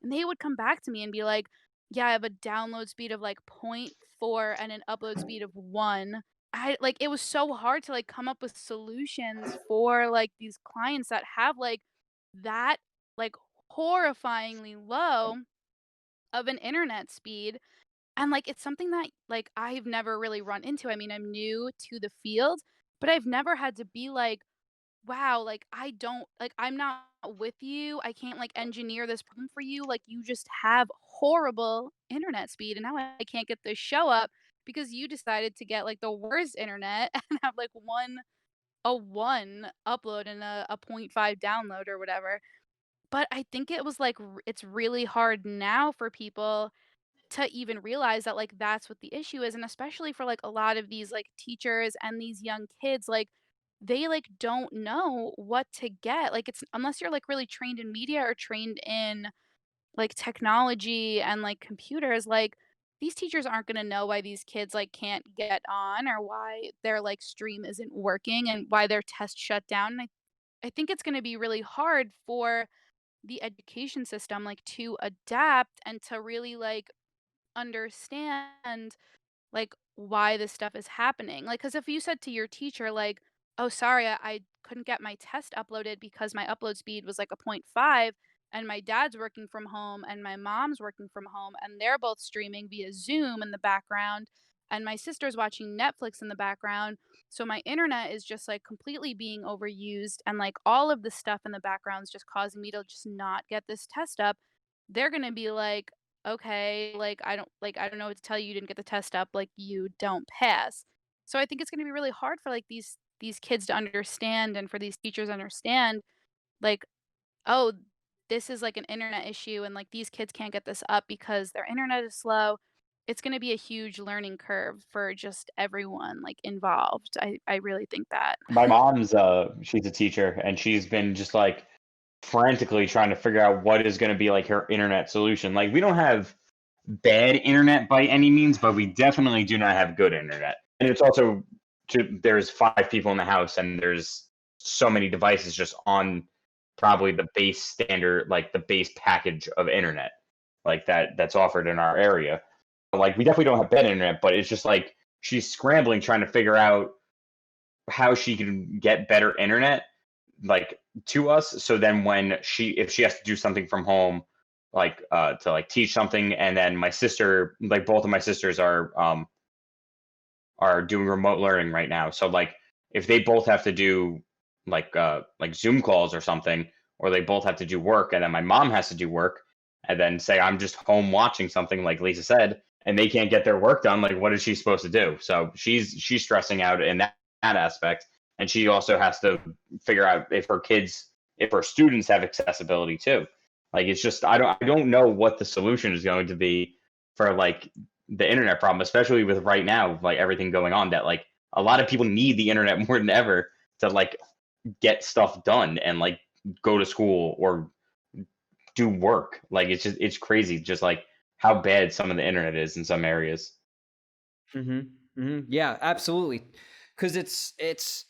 And they would come back to me and be like, "Yeah, I have a download speed of like point 0.4 and an upload speed of 1." I like it was so hard to like come up with solutions for like these clients that have like that like horrifyingly low of an internet speed, and, like, it's something that, like, I've never really run into. I mean, I'm new to the field, but I've never had to be like, "Wow, like, I don't like, I'm not with you. I can't, like, engineer this problem for you. Like, you just have horrible internet speed, and now I can't get this show up because you decided to get, like, the worst internet and have, like, 1 upload and a point 0.5 download or whatever." But I think it was, like, it's really hard now for people to even realize that like that's what the issue is, and especially for like a lot of these like teachers and these young kids, like they like don't know what to get. Like it's unless you're like really trained in media or trained in like technology and like computers, like these teachers aren't going to know why these kids like can't get on or why their like stream isn't working and why their test shut down. And I think it's going to be really hard for the education system like to adapt and to really like understand like why this stuff is happening. Like, because if you said to your teacher, like, "Oh, sorry, I couldn't get my test uploaded because my upload speed was like a point 0.5, and my dad's working from home and my mom's working from home, and they're both streaming via Zoom in the background, and my sister's watching Netflix in the background. So my internet is just like completely being overused, and like all of the stuff in the background is just causing me to just not get this test up." They're gonna be like, "Okay, like I don't know what to tell you, you didn't get the test up, like you don't pass." So I think it's gonna be really hard for like these kids to understand and for these teachers to understand like, "Oh, this is like an internet issue and like these kids can't get this up because their internet is slow." It's gonna be a huge learning curve for just everyone like involved. I really think that. My mom's she's a teacher, and she's been just like frantically trying to figure out what is going to be like her internet solution. Like, we don't have bad internet by any means, but we definitely do not have good internet. And it's also there's 5 people in the house, and there's so many devices just on probably the base standard, like the base package of internet, like that's offered in our area. Like, we definitely don't have bad internet, but it's just like she's scrambling trying to figure out how she can get better internet like to us, so then when if she has to do something from home, like to like teach something, and then my sister, like both of my sisters are doing remote learning right now, so like if they both have to do like Zoom calls or something, or they both have to do work, and then my mom has to do work, and then say I'm just home watching something like Lisa said, and they can't get their work done, like what is she supposed to do? So she's stressing out in that aspect, and she also has to figure out if her students have accessibility too. Like, it's just I don't know what the solution is going to be for like the internet problem, especially with right now, like everything going on, that like a lot of people need the internet more than ever to like get stuff done and like go to school or do work. Like it's crazy, just like how bad some of the internet is in some areas. Yeah, absolutely. Because it's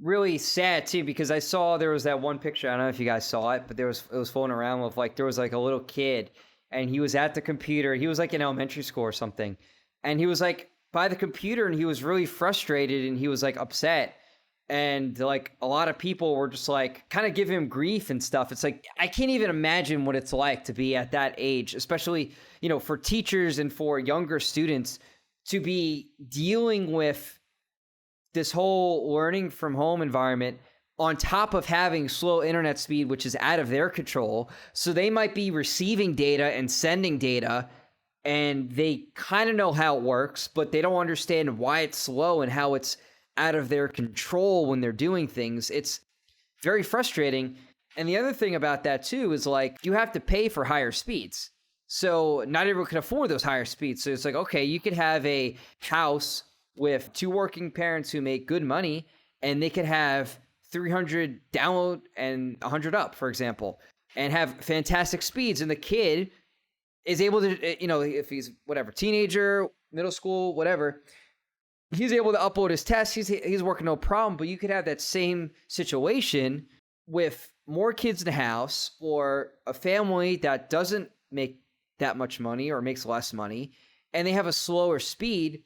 really sad too. Because I saw there was that one picture. I don't know if you guys saw it, but it was floating around with like there was like a little kid, and he was at the computer. He was like in elementary school or something, and he was like by the computer, and he was really frustrated, and he was like upset. And like a lot of people were just like kind of giving him grief and stuff. It's like I can't even imagine what it's like to be at that age, especially for teachers and for younger students to be dealing with this whole learning from home environment on top of having slow internet speed, which is out of their control. So they might be receiving data and sending data, and they kind of know how it works, but they don't understand why it's slow and how it's out of their control when they're doing things. It's very frustrating. And the other thing about that too is like you have to pay for higher speeds. So not everyone can afford those higher speeds. So it's like, okay, you could have a house with two working parents who make good money, and they could have 300 download and 100 up, for example, and have fantastic speeds. And the kid is able to, if he's whatever, teenager, middle school, whatever, he's able to upload his tests. He's working no problem. But you could have that same situation with more kids in the house, or a family that doesn't make that much money or makes less money, and they have a slower speed.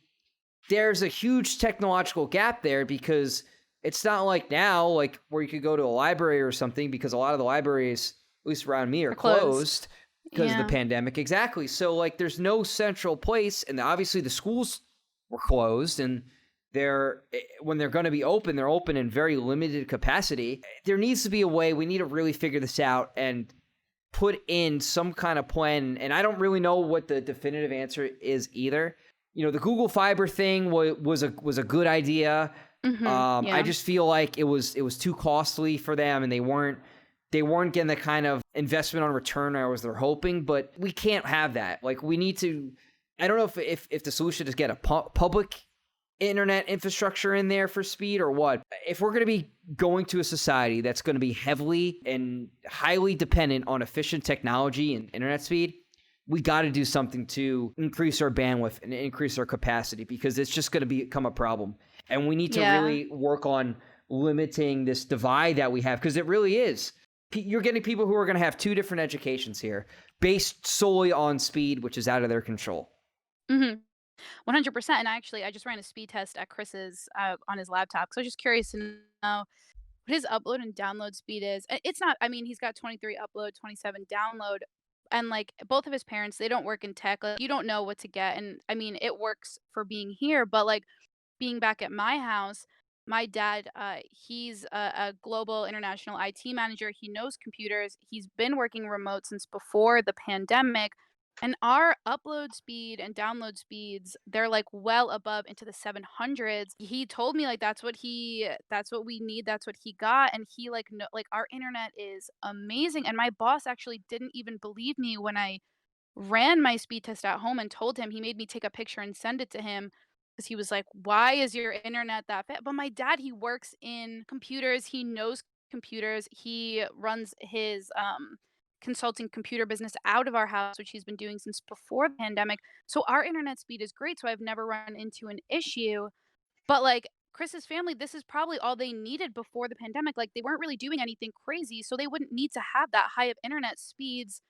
There's a huge technological gap there, because it's not like now, like where you could go to a library or something, because a lot of the libraries, at least around me, are closed because of the pandemic. Exactly. So like there's no central place, and obviously the schools were closed, and when they're going to be open, they're open in very limited capacity. There needs to be a way. We need to really figure this out and put in some kind of plan. And I don't really know what the definitive answer is either. The Google Fiber thing was a good idea. I just feel like it was too costly for them, and they weren't getting the kind of investment on return they're hoping. But we can't have that. Like we need to. I don't know if the solution is get a public internet infrastructure in there for speed or what. If we're going to be going to a society that's going to be heavily and highly dependent on efficient technology and internet speed, we got to do something to increase our bandwidth and increase our capacity, because it's just going to become a problem. And we need to really work on limiting this divide that we have, because it really is. You're getting people who are going to have two different educations here based solely on speed, which is out of their control. 100%. And I just ran a speed test at Chris's on his laptop. So I was just curious to know what his upload and download speed is. It's not, I mean, he's got 23 upload, 27 download. And like both of his parents, they don't work in tech. Like, you don't know what to get. And I mean, it works for being here, but like being back at my house, my dad, he's a global international IT manager. He knows computers. He's been working remote since before the pandemic. And our upload speed and download speeds, they're like well above into the 700s. He told me like that's what we need, that's what he got. And he like no, like our internet is amazing. And my boss actually didn't even believe me when I ran my speed test at home and told him. He made me take a picture and send it to him, because he was like, "Why is your internet that fast?" But my dad, he works in computers. He knows computers. He runs his consulting computer business out of our house, which he's been doing since before the pandemic. So our internet speed is great. So I've never run into an issue. But like Chris's family, this is probably all they needed before the pandemic. Like they weren't really doing anything crazy, so they wouldn't need to have that high of internet speeds,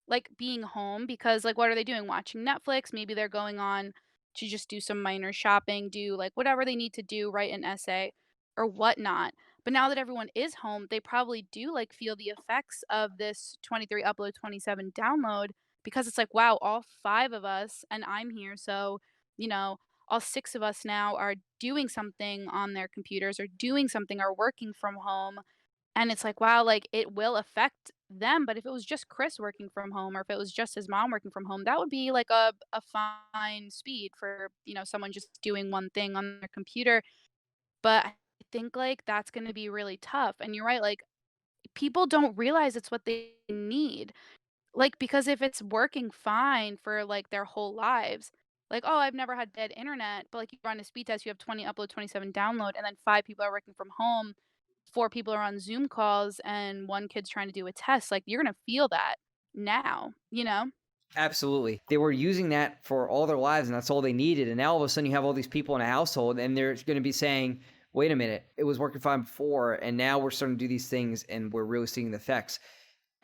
like being home, because like what are they doing? Watching Netflix? Maybe they're going on to just do some minor shopping, do like whatever they need to do, write an essay or whatnot. But now that everyone is home, they probably do like feel the effects of this 23 upload, 27 download, because it's like, wow, all five of us, and I'm here. So, you know, all six of us now are doing something on their computers or doing something or working from home. And it's like, wow, like it will affect them. But if it was just Chris working from home, or if it was just his mom working from home, that would be like a fine speed for, someone just doing one thing on their computer. But I think like that's going to be really tough. And you're right, like people don't realize it's what they need. Like, because if it's working fine for, like, their whole lives, like, "Oh, I've never had dead internet," but, like, you run a speed test, you have 20 upload, 27 download, and then 5 people are working from home, 4 people are on Zoom calls, and 1 kid's trying to do a test, like, you're gonna feel that. now, Absolutely. They were using that for all their lives, and that's all they needed. And now all of a sudden you have all these people in a household, and they're going to be saying, wait a minute, it was working fine before, and now we're starting to do these things, and we're really seeing the effects.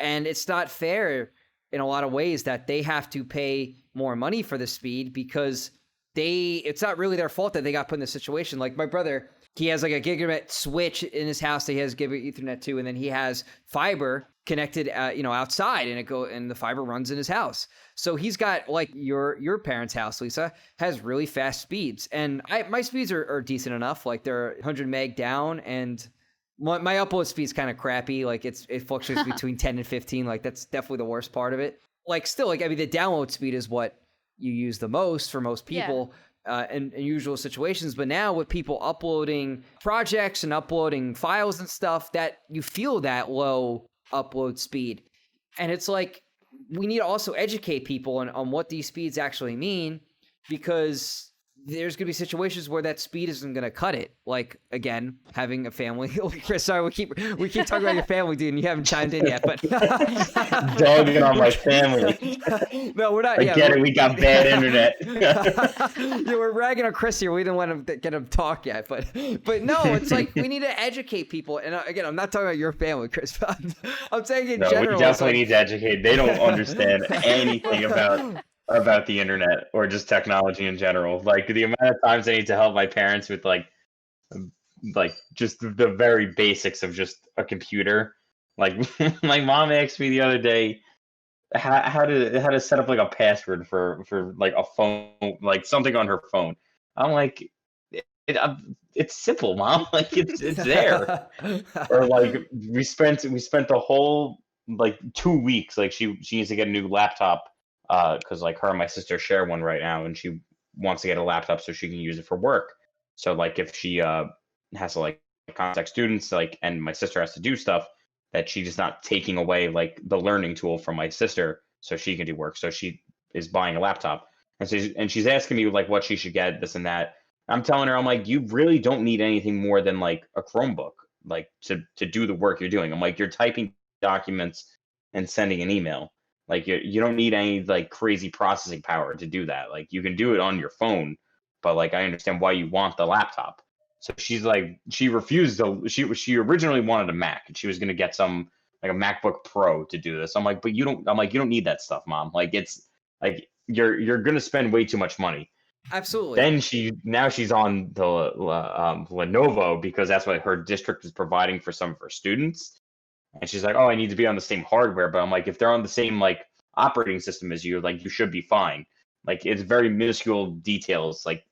And it's not fair in a lot of ways that they have to pay more money for the speed because it's not really their fault that they got put in this situation. Like my brother, he has like a gigabit switch in his house that he has gigabit Ethernet to, and then he has fiber connected, outside, and the fiber runs in his house. So he's got like your parents' house, Lisa, has really fast speeds, and my speeds are decent enough. Like they're 100 meg down, and my upload speed's kind of crappy. Like it fluctuates between 10 and 15. Like that's definitely the worst part of it. Like still, like I mean, the download speed is what you use the most for most people. In usual situations, but now with people uploading projects and uploading files and stuff, that you feel that low upload speed. And it's like, we need to also educate people on what these speeds actually mean, because there's going to be situations where that speed isn't going to cut it. Like, again, having a family. Chris, sorry, we keep talking about your family, dude, and you haven't chimed in yet. But dogging on my family. No, we're not. I get it. We got bad internet. We're ragging on Chris here. We didn't want to get him talk yet, but no, it's like we need to educate people. And again, I'm not talking about your family, Chris. But I'm saying in general. We definitely need to educate. They don't understand anything about the internet or just technology in general. Like the amount of times I need to help my parents with like just the very basics of just a computer. Like my mom asked me the other day how to set up like a password for like a phone, like something on her phone. I'm like, it's simple, mom. Like it's there. Or like we spent the whole like 2 weeks. Like she needs to get a new laptop because like her and my sister share one right now, and she wants to get a laptop so she can use it for work. So like if she has to like contact students, like, and my sister has to do stuff, that she's just not taking away like the learning tool from my sister so she can do work. So she is buying a laptop, and she's asking me like what she should get, this and that. I'm telling her, I'm like, you really don't need anything more than like a Chromebook, like to do the work you're doing. I'm like, you're typing documents and sending an email. Like you don't need any like crazy processing power to do that. Like you can do it on your phone, but like I understand why you want the laptop. So she's like, she refused to. She originally wanted a Mac, and she was gonna get some like a MacBook Pro to do this. I'm like, but you don't. I'm like, you don't need that stuff, mom. Like it's like you're gonna spend way too much money. Absolutely. Then she's on the Lenovo because that's what her district is providing for some of her students. And she's like, oh, I need to be on the same hardware. But I'm like, if they're on the same like operating system as you, like you should be fine. Like it's very minuscule details, like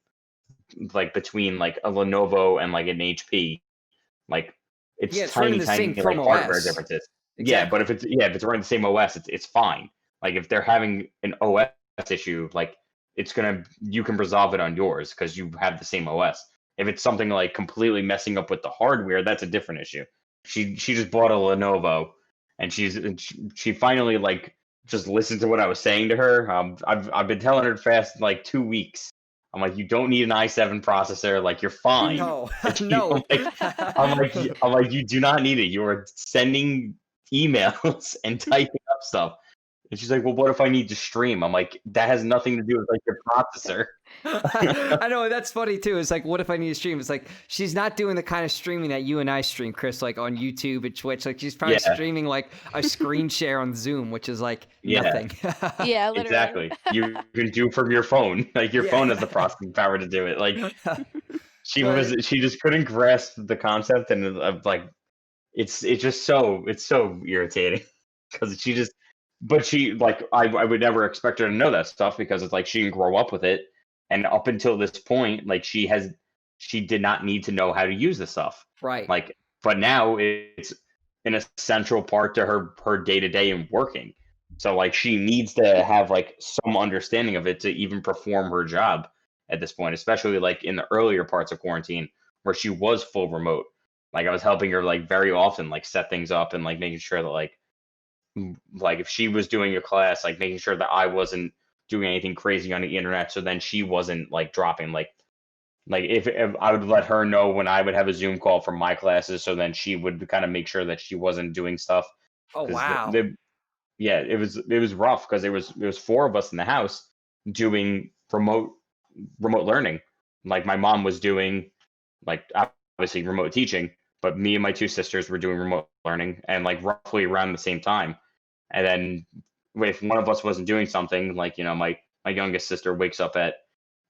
between like a Lenovo and like an HP. Like it's tiny like hardware differences. Exactly. Yeah, but if it's running the same OS, it's fine. Like if they're having an OS issue, like you can resolve it on yours because you have the same OS. If it's something like completely messing up with the hardware, that's a different issue. She just bought a Lenovo, and she finally like just listened to what I was saying to her. I've been telling her fast like 2 weeks. I'm like, you don't need an i7 processor. Like you're fine. No, no. I'm like, you do not need it. You are sending emails and typing up stuff. And she's like, well, what if I need to stream? I'm like, that has nothing to do with like your processor. I know, that's funny too. It's like, what if I need to stream? It's like, she's not doing the kind of streaming that you and I stream, Chris, like on YouTube and Twitch. Like she's probably streaming like a screen share on Zoom, which is like nothing. Yeah, literally. Exactly. You can do from your phone. Like your phone has the processing power to do it. Like she just couldn't grasp the concept, and like it's so irritating because but she like I would never expect her to know that stuff because it's like she didn't grow up with it, and up until this point, like she did not need to know how to use the stuff. Right. Like, but now it's an essential part to her day to day and working. So like she needs to have like some understanding of it to even perform her job at this point, especially like in the earlier parts of quarantine where she was full remote. Like I was helping her like very often, like set things up and like making sure that like if she was doing a class, like making sure that I wasn't doing anything crazy on the internet, so then she wasn't like dropping like if I would let her know when I would have a Zoom call from my classes, so then she would kind of make sure that she wasn't doing stuff. Oh wow. yeah, it was rough because it was four of us in the house doing remote learning. Like my mom was doing like obviously remote teaching, but me and my two sisters were doing remote learning and like roughly around the same time. And then if one of us wasn't doing something, like my youngest sister wakes up at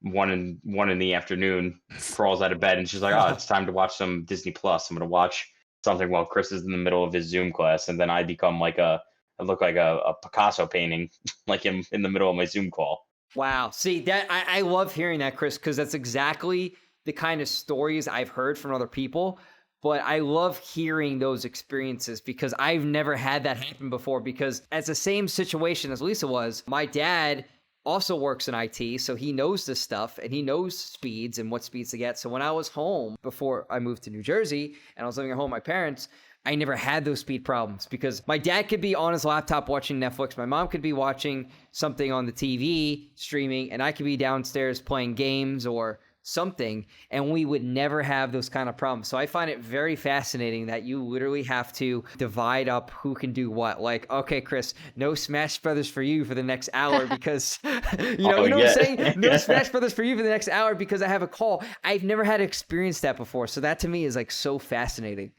one in the afternoon, crawls out of bed, and she's like, "Oh, it's time to watch some Disney Plus. I'm gonna watch something while Chris is in the middle of his Zoom class," and then I become like I look like a Picasso painting, like in the middle of my Zoom call. Wow. See, that I love hearing that, Chris, because that's exactly the kind of stories I've heard from other people. But I love hearing those experiences because I've never had that happen before. Because as the same situation as Lisa was, my dad also works in IT, so he knows this stuff and he knows speeds and what speeds to get. So when I was home before I moved to New Jersey and I was living at home with my parents, I never had those speed problems because my dad could be on his laptop watching Netflix. My mom could be watching something on the TV streaming, and I could be downstairs playing games or something, and we would never have those kind of problems. So I find it very fascinating that you literally have to divide up who can do what. Like, okay, Chris, no Smash Brothers for you for the next hour because Oh you know what I'm yeah. saying? No Smash Brothers for you for the next hour because I have a call. I've never had to experience that before. So that to me is like so fascinating.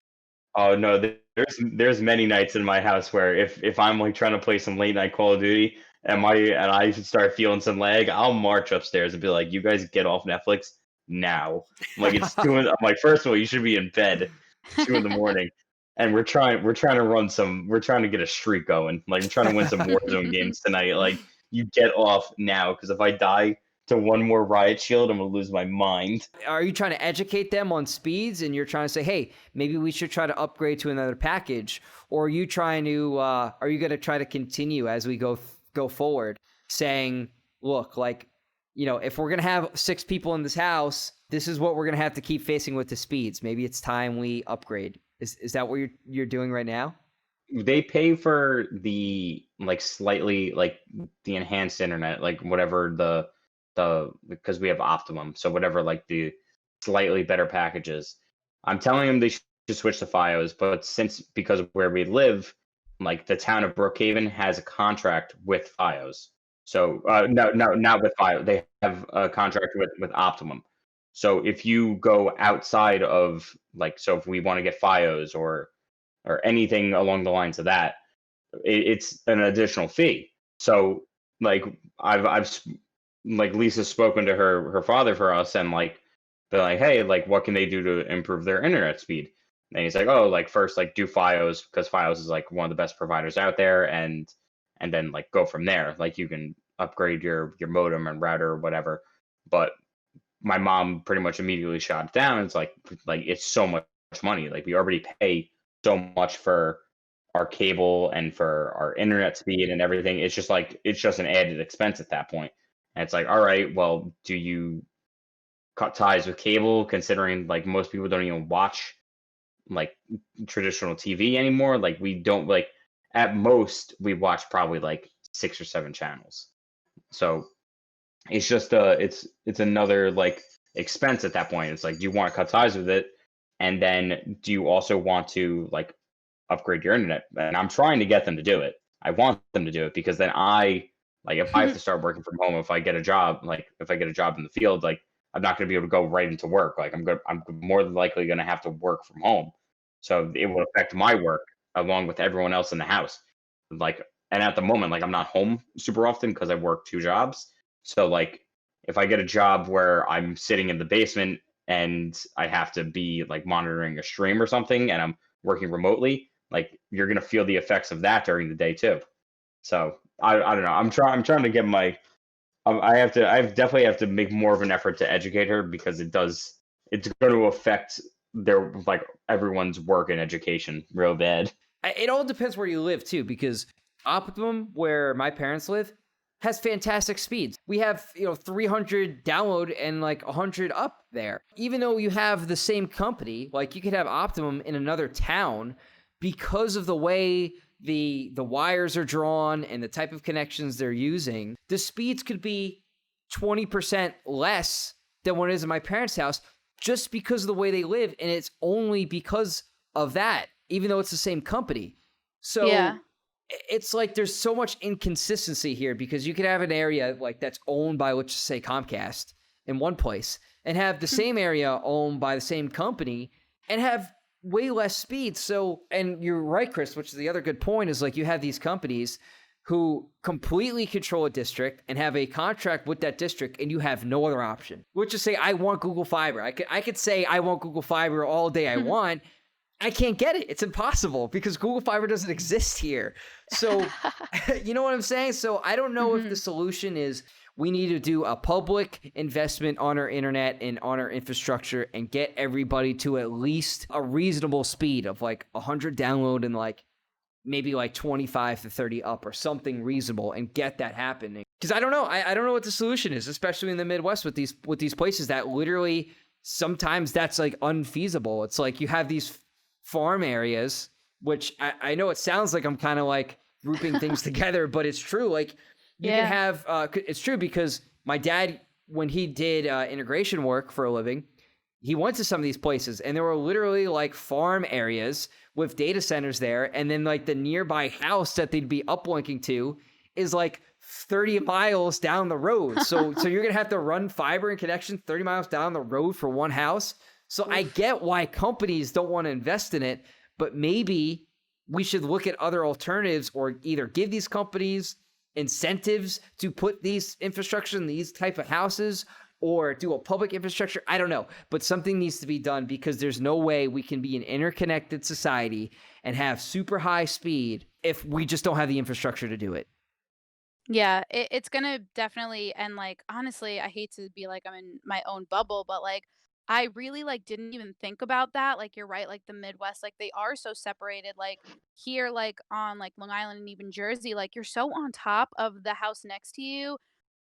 Oh no, there's many nights in my house where if I'm like trying to play some late night Call of Duty and I start feeling some lag, I'll march upstairs and be like, "You guys get off Netflix now." I'm like it's two. I'm like, first of all, you should be in bed 2 in the morning, and we're trying to get a streak going. Like I'm trying to win some Warzone games tonight. Like you get off now because if I die to one more riot shield, I'm gonna lose my mind. Are you trying to educate them on speeds and you're trying to say, hey, maybe we should try to upgrade to another package? Or are you trying to, are you going to try to continue as we go forward saying, look, like, if we're going to have 6 people in this house, this is what we're going to have to keep facing with the speeds. Maybe it's time we upgrade. Is that what you're doing right now? They pay for the like slightly like the enhanced internet, like whatever the because we have Optimum, so whatever like the slightly better packages. I'm telling them they should switch to FiOS, but because of where we live, like the town of Brookhaven has a contract with FiOS. So no, no, not with FiOS. They have a contract with Optimum. So if you go outside of like, so if we want to get FiOS or anything along the lines of that, it's an additional fee. So like like Lisa's spoken to her father for us and like they're like, hey, like what can they do to improve their internet speed? And he's like, oh, like first like do FiOS because FiOS is like one of the best providers out there, and then like go from there. Like you can upgrade your modem and router or whatever. But my mom pretty much immediately shot it down. It's like it's so much money. Like we already pay so much for our cable and for our internet speed and everything. It's just like it's just an added expense at that point. And it's like, all right, well, do you cut ties with cable considering like most people don't even watch like traditional TV anymore? Like we don't like at most we watch probably like 6 or 7 channels. So it's just it's another like expense at that point. It's like, do you want to cut ties with it? And then do you also want to like upgrade your internet? And I'm trying to get them to do it. I want them to do it because then if I have to start working from home, if I get a job, like if I get a job in the field, like I'm not going to be able to go right into work. Like I'm more than likely going to have to work from home. So it will affect my work along with everyone else in the house. Like, and at the moment, like I'm not home super often because I work 2 jobs. So like if I get a job where I'm sitting in the basement and I have to be like monitoring a stream or something and I'm working remotely, like you're gonna feel the effects of that during the day too. So I don't know. I'm trying to get my I definitely have to make more of an effort to educate her because it's going to affect their like everyone's work and education real bad. It all depends where you live too, because Optimum, where my parents live, has fantastic speeds. We have 300 download and like 100 up there. Even though you have the same company, like you could have Optimum in another town, because of the way the wires are drawn and the type of connections they're using, the speeds could be 20% less than what it is in my parents' house just because of the way they live, and it's only because of that, even though it's the same company. So Yeah. it's like there's so much inconsistency here because you could have an area like that's owned by, let's just say, Comcast in one place and have the same area owned by the same company and have way less speed. So, and you're right, Chris, which is the other good point, is like you have these companies who completely control a district and have a contract with that district, and you have no other option. Let's just say I want Google Fiber. I could say I want Google Fiber all day I want. I can't get it. It's impossible because Google Fiber doesn't exist here. So, you know what I'm saying? So I don't know if the solution is we need to do a public investment on our internet and on our infrastructure and get everybody to at least a reasonable speed of like 100 download and like maybe like 25 to 30 up or something reasonable and get that happening. Because I don't know. I don't know what the solution is, especially in the Midwest with these places that literally sometimes that's like unfeasible. It's like you have these farm areas, which I know it sounds like I'm kind of like grouping things together, but it's true. Like you can have, it's true because my dad, when he did integration work for a living, he went to some of these places and there were literally like farm areas with data centers there. And then like the nearby house that they'd be uplinking to is like 30 miles down the road. So you're going to have to run fiber and connection 30 miles down the road for one house. So I get why companies don't want to invest in it, but maybe we should look at other alternatives or either give these companies incentives to put these infrastructure in these type of houses or do a public infrastructure. I don't know, but something needs to be done because there's no way we can be an interconnected society and have super high speed if we just don't have the infrastructure to do it. Yeah, it's gonna definitely, and like honestly, I hate to be like I'm in my own bubble, but like I really like didn't even think about that. Like you're right, like the Midwest, like they are so separated. Like here, like on like Long Island and even Jersey, like you're so on top of the house next to you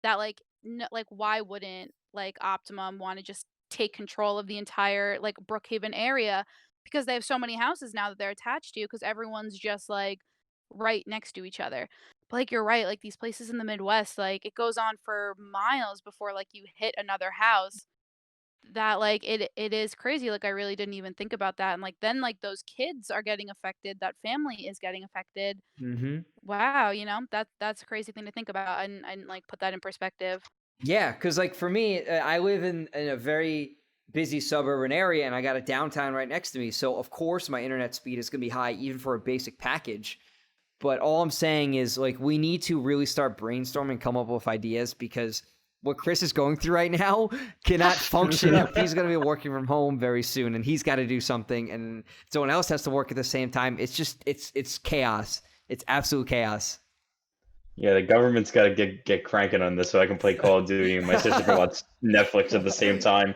that like no, like why wouldn't like Optimum want to just take control of the entire like Brookhaven area because they have so many houses now that they're attached to because everyone's just like right next to each other. But like you're right, like these places in the Midwest, like it goes on for miles before like you hit another house that like it is crazy. Like I really didn't even think about that. And like then like those kids are getting affected, that family is getting affected. Mm-hmm. Wow, that's a crazy thing to think about and like put that in perspective. Yeah, because like for me, I live in a very busy suburban area and I got a downtown right next to me. So of course my internet speed is going to be high even for a basic package. But all I'm saying is like we need to really start brainstorming, come up with ideas because what Chris is going through right now cannot function if he's going to be working from home very soon and he's got to do something and someone else has to work at the same time. It's just, it's chaos. It's absolute chaos. Yeah, the government's got to get cranking on this so I can play Call of Duty and my sister can watch Netflix at the same time.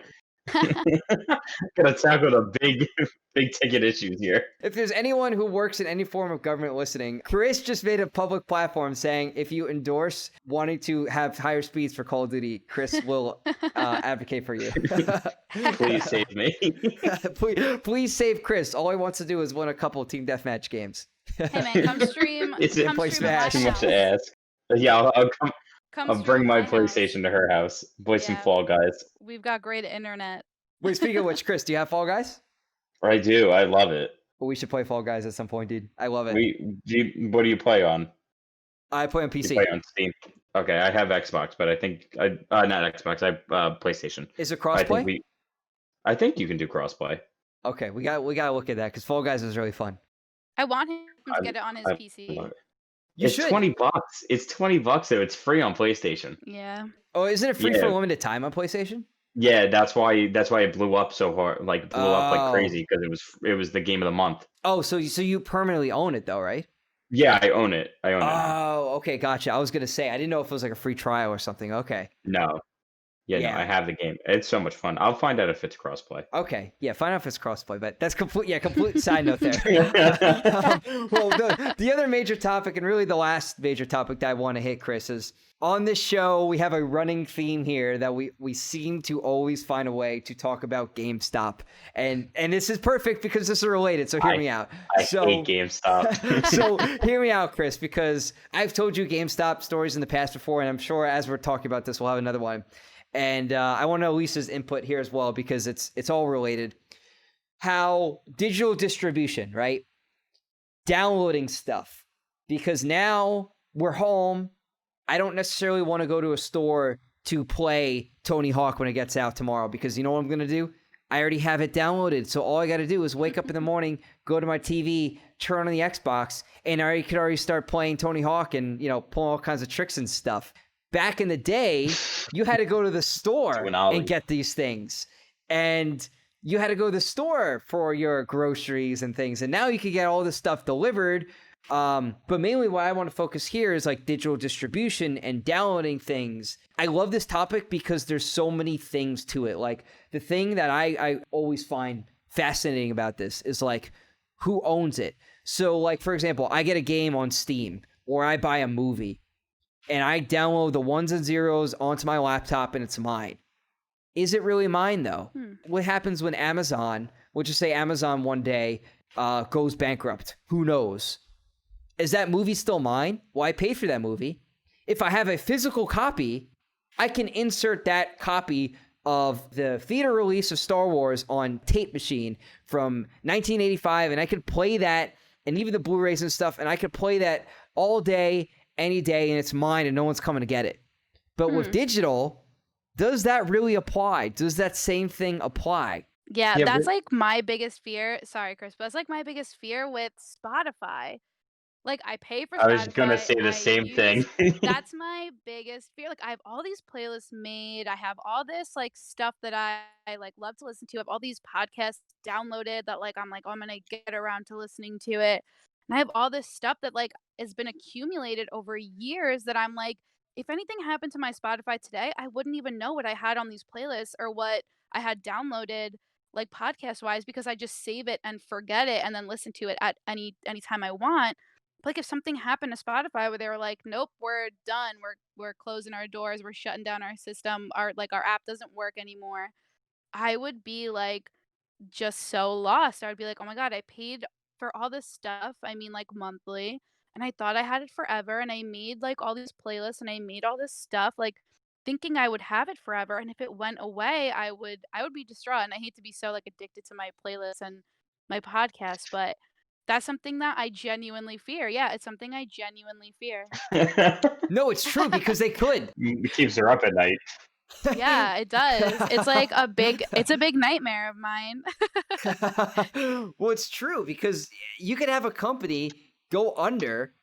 Gotta tackle the big ticket issues here. If there's anyone who works in any form of government listening, Chris just made a public platform saying if you endorse wanting to have higher speeds for Call of Duty, Chris will advocate for you. Please save me. please save Chris. All he wants to do is win a couple of team deathmatch games. Hey man, come stream. It's come play stream at Smash. my too much to house. ask. But yeah, I'll Stream bring at my house. PlayStation to her house. Play some Yeah. Fall Guys. We've got great internet. Wait, speaking of which, Chris, do you have Fall Guys? I do. I love it. Well, we should play Fall Guys at some point, dude. I love it. What do you play on? I play on PC. You play on Steam. Okay, I have Xbox, but I think not Xbox. I PlayStation. Is it crossplay? I think you can do crossplay. Okay, we got to look at that because Fall Guys is really fun. I want him to get it on his PC. It's $20. It's $20 though. It's free on PlayStation. Yeah. Oh, isn't it free for a limited time on PlayStation? Yeah, that's why it blew up so hard, like blew up like crazy because it was the game of the month. Oh, so you permanently own it though, right? Yeah, I own it. I own it. Oh, okay, gotcha. I was gonna say I didn't know if it was like a free trial or something. Okay. No. Yeah, no, I have the game. It's so much fun. I'll find out if it's crossplay. Okay, yeah, find out if it's crossplay. But that's complete side note there. Well, the other major topic, and really the last major topic that I want to hit, Chris, is on this show we have a running theme here that we seem to always find a way to talk about GameStop, and this is perfect because this is related. So hear me out. I hate GameStop. So hear me out, Chris, because I've told you GameStop stories in the past before, and I'm sure as we're talking about this, we'll have another one. And I want to know Lisa's input here as well because it's all related. How digital distribution, right? Downloading stuff because now we're home. I don't necessarily want to go to a store to play Tony Hawk when it gets out tomorrow, because you know what I'm going to do? I already have it downloaded. So all I got to do is wake up in the morning, go to my TV, turn on the Xbox, and I could already start playing Tony Hawk and, pull all kinds of tricks and stuff. Back in the day, you had to go to the store and get these things. And you had to go to the store for your groceries and things. And now you can get all this stuff delivered. But mainly what I want to focus here is like digital distribution and downloading things. I love this topic because there's so many things to it. Like the thing that I always find fascinating about this is like who owns it. So like, for example, I get a game on Steam or I buy a movie and I download the ones and zeros onto my laptop and it's mine. Is it really mine though? What happens when Amazon, we'll just say Amazon one day goes bankrupt? Who knows? Is that movie still mine? Well, I paid for that movie. If I have a physical copy, I can insert that copy of the theater release of Star Wars on tape machine from 1985, and I can play that, and even the Blu-rays and stuff, and I could play that all day, any day, and it's mine, and no one's coming to get it. But with digital, does that really apply? Does that same thing apply? Yeah, that's like my biggest fear. Sorry, Chris, but it's like my biggest fear with Spotify. Like, I pay for Spotify. I was gonna say the same thing. That's my biggest fear. Like, I have all these playlists made. I have all this like stuff that I like love to listen to. I have all these podcasts downloaded that like I'm like, oh, I'm gonna get around to listening to it. And I have all this stuff that like has been accumulated over years that I'm like, if anything happened to my Spotify today, I wouldn't even know what I had on these playlists or what I had downloaded like podcast wise, because I just save it and forget it and then listen to it at any time I want. Like if something happened to Spotify where they were like, "Nope, we're done. We're closing our doors. We're shutting down our system. Our app doesn't work anymore." I would be like just so lost. I would be like, "Oh my god, I paid for all this stuff. I mean like monthly, and I thought I had it forever and I made like all these playlists and I made all this stuff like thinking I would have it forever, and if it went away, I would be distraught, and I hate to be so like addicted to my playlists and my podcast, but that's something that I genuinely fear. Yeah, it's something I genuinely fear. No, it's true because they could. It keeps her up at night. Yeah, it does. It's like it's a big nightmare of mine. Well, it's true because you could have a company go under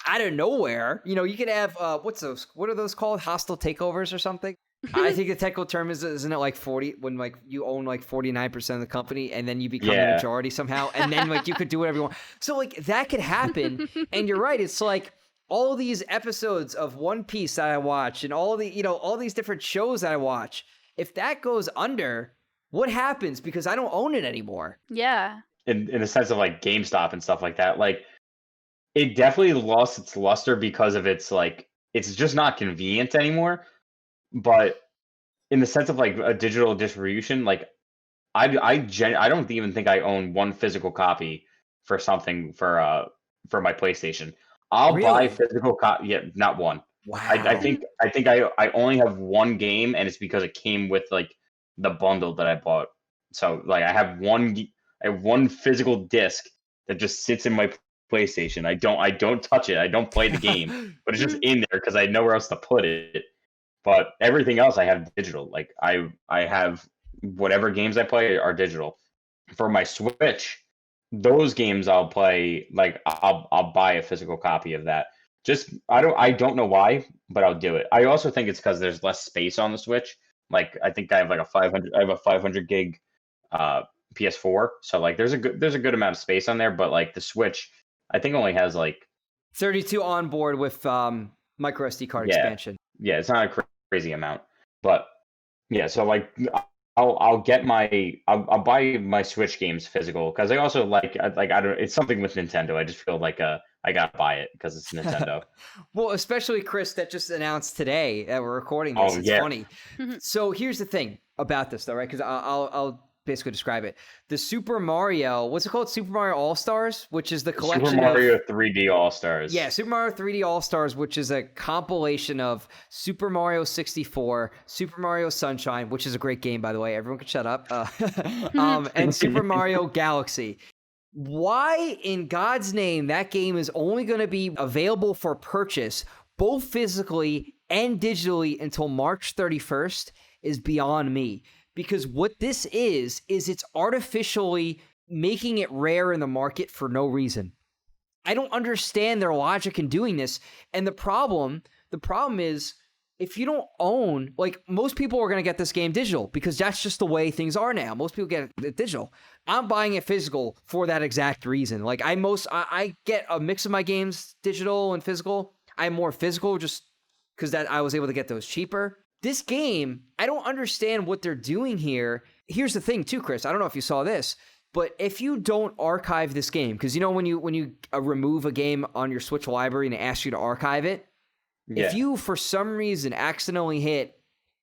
out of nowhere. You could have what are those called? Hostile takeovers or something? I think the technical term isn't it like 40 when like you own like 49% of the company and then you become the majority somehow, and then like you could do whatever you want. So like that could happen. And you're right, it's like all these episodes of One Piece that I watch and all these different shows that I watch, if that goes under, what happens? Because I don't own it anymore. Yeah. In the sense of like GameStop and stuff like that, like it definitely lost its luster because of its like it's just not convenient anymore. But in the sense of like a digital distribution, like I don't even think I own one physical copy for something for my PlayStation. I'll buy physical copy. Yeah, not one. Wow. I think I only have one game, and it's because it came with like the bundle that I bought. So like I have one physical disc that just sits in my PlayStation. I don't touch it. I don't play the game, but it's just in there because I had nowhere else to put it. But everything else I have digital. Like I have whatever games I play are digital. For my Switch, those games I'll play. Like I'll buy a physical copy of that. Just I don't know why, but I'll do it. I also think it's because there's less space on the Switch. Like I think I have like a 500 gig PS4. So like there's a good amount of space on there. But like the Switch, I think only has like 32 on board with micro SD card expansion. Yeah, it's not a crazy amount, but yeah. So like, I'll buy my Switch games physical because I also like I don't. It's something with Nintendo. I just feel like I gotta buy it because it's Nintendo. Well, especially Chris that just announced today that we're recording this. It's funny. So here's the thing about this though, right? Because I'll basically describe it. The Super Mario, what's it called? Super Mario All-Stars, which is the collection Super Mario 3D All-Stars. Yeah, Super Mario 3D All-Stars, which is a compilation of Super Mario 64, Super Mario Sunshine, which is a great game, by the way. Everyone can shut up. And Super Mario Galaxy. Why in God's name that game is only going to be available for purchase, both physically and digitally, until March 31st is beyond me. Because what this is it's artificially making it rare in the market for no reason. I don't understand their logic in doing this. And the problem is, if you don't own, like, most people are going to get this game digital because that's just the way things are now. Most people get it digital. I'm buying it physical for that exact reason. Like, I get a mix of my games digital and physical. I'm more physical just because that I was able to get those cheaper. This game, I don't understand what they're doing here. Here's the thing too, Chris. I don't know if you saw this, but if you don't archive this game, because you know when you remove a game on your Switch library and it asks you to archive it, if you, for some reason, accidentally hit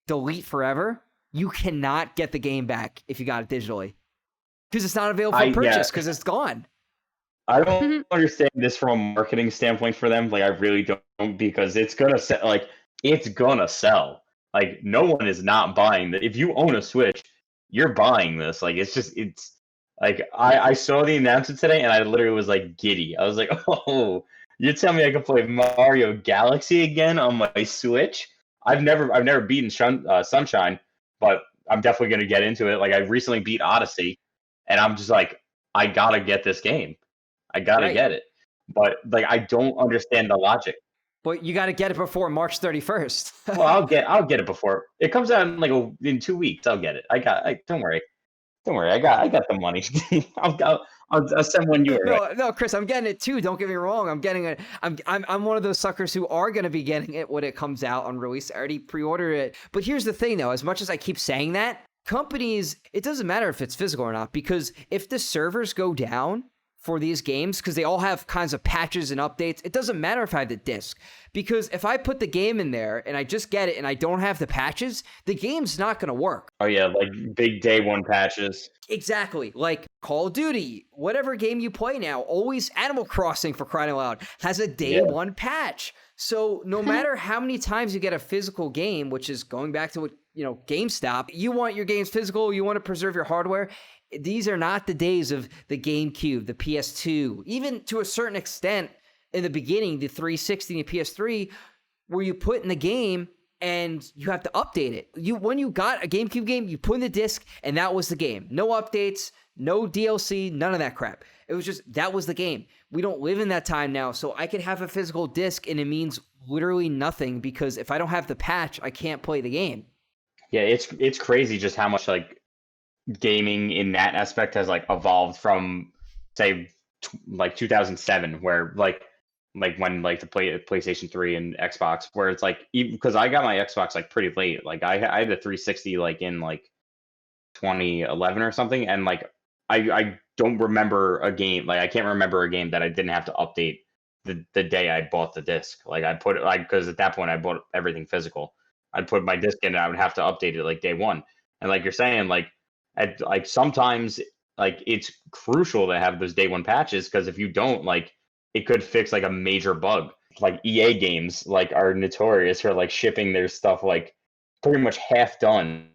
delete forever, you cannot get the game back if you got it digitally. Because it's not available for purchase, because it's gone. I don't understand this from a marketing standpoint for them. Like, I really don't, because it's gonna sell. Like, no one is not buying that. If you own a Switch, you're buying this. Like, it's like, I saw the announcement today, and I literally was like giddy. I was like, oh. You tell me I can play Mario Galaxy again on my Switch? I've never beaten Sunshine, but I'm definitely gonna get into it. Like, I recently beat Odyssey, and I'm just like, I gotta get this game. I gotta get it. But like, I don't understand the logic. But you got to get it before March 31st. Well, I'll get it before it comes out in 2 weeks. I'll get it. Don't worry. Don't worry. I got the money. I'll send one your way. No, Chris, I'm getting it too. Don't get me wrong. I'm getting it. I'm one of those suckers who are going to be getting it when it comes out on release. I already pre-ordered it. But here's the thing, though. As much as I keep saying that, companies, it doesn't matter if it's physical or not, because if the servers go down for these games, because they all have kinds of patches and updates, it doesn't matter if I have the disc. Because if I put the game in there and I just get it and I don't have the patches, the game's not going to work. Oh yeah, like big day one patches. Exactly. Like Call of Duty, whatever game you play now, always Animal Crossing, for crying out loud, has a day one patch. So no matter how many times you get a physical game, which is going back to what, GameStop, you want your games physical, you want to preserve your hardware. These are not the days of the GameCube, the PS2, even to a certain extent in the beginning, the 360 and the PS3, where you put in the game and you have to update it. When you got a GameCube game, you put in the disc and that was the game. No updates, no DLC, none of that crap. It was just, that was the game. We don't live in that time now, so I could have a physical disc and it means literally nothing, because if I don't have the patch, I can't play the game. Yeah, it's crazy just how much like gaming in that aspect has like evolved from, say, like 2007, where like when like the PlayStation 3 and Xbox, where it's like, because I got my Xbox like pretty late. Like I had the 360 like in like 2011 or something, and like I don't remember a game, like I can't remember a game that I didn't have to update the day I bought the disc. Like I put it, like, because at that point I bought everything physical. I'd put my disc in and I would have to update it like day one. And like you're saying, like sometimes like it's crucial to have those day one patches, because if you don't, like, it could fix like a major bug. Like EA games like are notorious for like shipping their stuff like pretty much half done,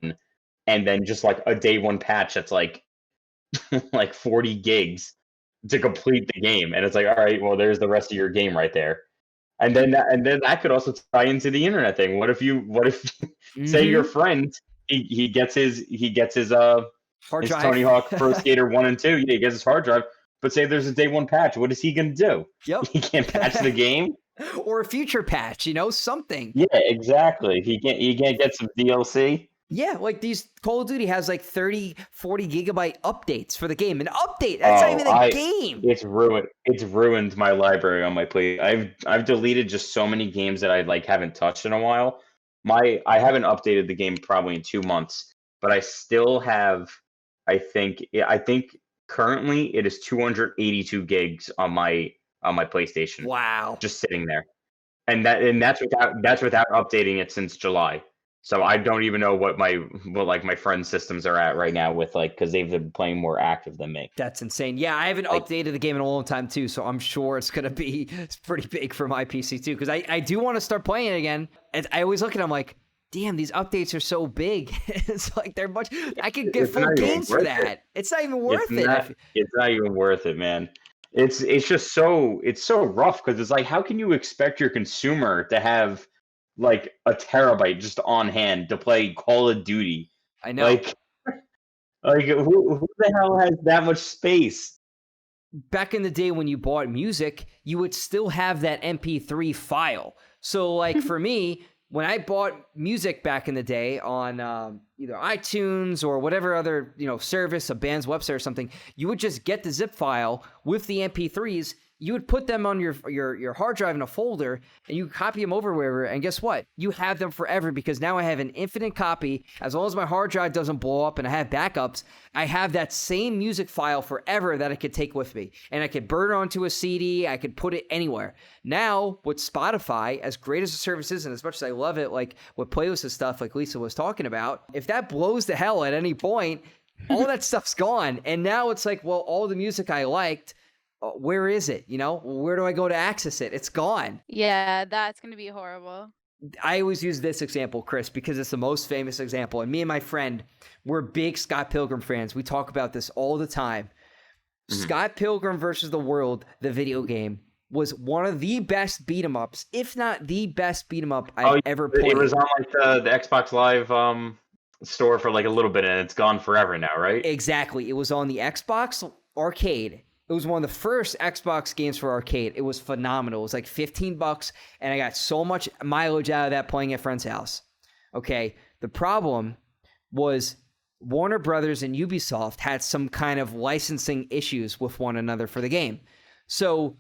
and then just like a day one patch that's like like 40 gigs to complete the game, and it's like, all right, well, there's the rest of your game right there. And then that could also tie into the internet thing. What if say your friend he gets his hard drive. Tony Hawk Pro Skater 1 and 2, he gets his hard drive, but say there's a day one patch, what is he gonna do? Yep. He can't patch the game, or a future patch, something. Yeah, exactly. He can't get some DLC. Yeah, like these Call of Duty has like 30, 40 gigabyte updates for the game. An update, that's not even a game. It's ruined my library on my plate. I've deleted just so many games that I like haven't touched in a while. I haven't updated the game probably in 2 months, but I still have, I think currently it is 282 gigs on my PlayStation. Wow. Just sitting there. And that's without updating it since July. So I don't even know what my friends' systems are at right now with, like, because they've been playing more active than me. That's insane. Yeah, I haven't updated the game in a long time too, so I'm sure it's pretty big for my PC too. Because I do want to start playing it again. And I always look at it, I'm like, damn, these updates are so big. It's like they're much. I could get It's full not even games for worth that. it. It's not even worth it. It's not even worth it, man. It's just it's so rough because it's like, how can you expect your consumer to have like a terabyte just on hand to play Call of Duty? I know. Like who the hell has that much space? Back in the day when you bought music, you would still have that MP3 file. So, like for me, when I bought music back in the day on either iTunes or whatever other service, a band's website or something, you would just get the zip file with the MP3s. You would put them on your hard drive in a folder, and you copy them over wherever. And guess what? You have them forever because now I have an infinite copy. As long as my hard drive doesn't blow up and I have backups, I have that same music file forever that I could take with me. And I could burn it onto a CD. I could put it anywhere. Now, with Spotify, as great as the service is, and as much as I love it, like with playlists and stuff like Lisa was talking about, if that blows to hell at any point, all that stuff's gone. And now it's like, well, all the music I liked, where is it? Where do I go to access it? It's gone. Yeah, that's going to be horrible. I always use this example, Chris, because it's the most famous example. And me and my friend, we're big Scott Pilgrim fans. We talk about this all the time. Mm-hmm. Scott Pilgrim versus the World, the video game, was one of the best beat 'em ups, if not the best beat 'em up I've ever played. It was on like the Xbox Live store for like a little bit, and it's gone forever now, right? Exactly. It was on the Xbox Arcade. It was one of the first Xbox games for arcade. It was phenomenal. It was like $15, and I got so much mileage out of that playing at friend's house. Okay, the problem was Warner Brothers and Ubisoft had some kind of licensing issues with one another for the game. So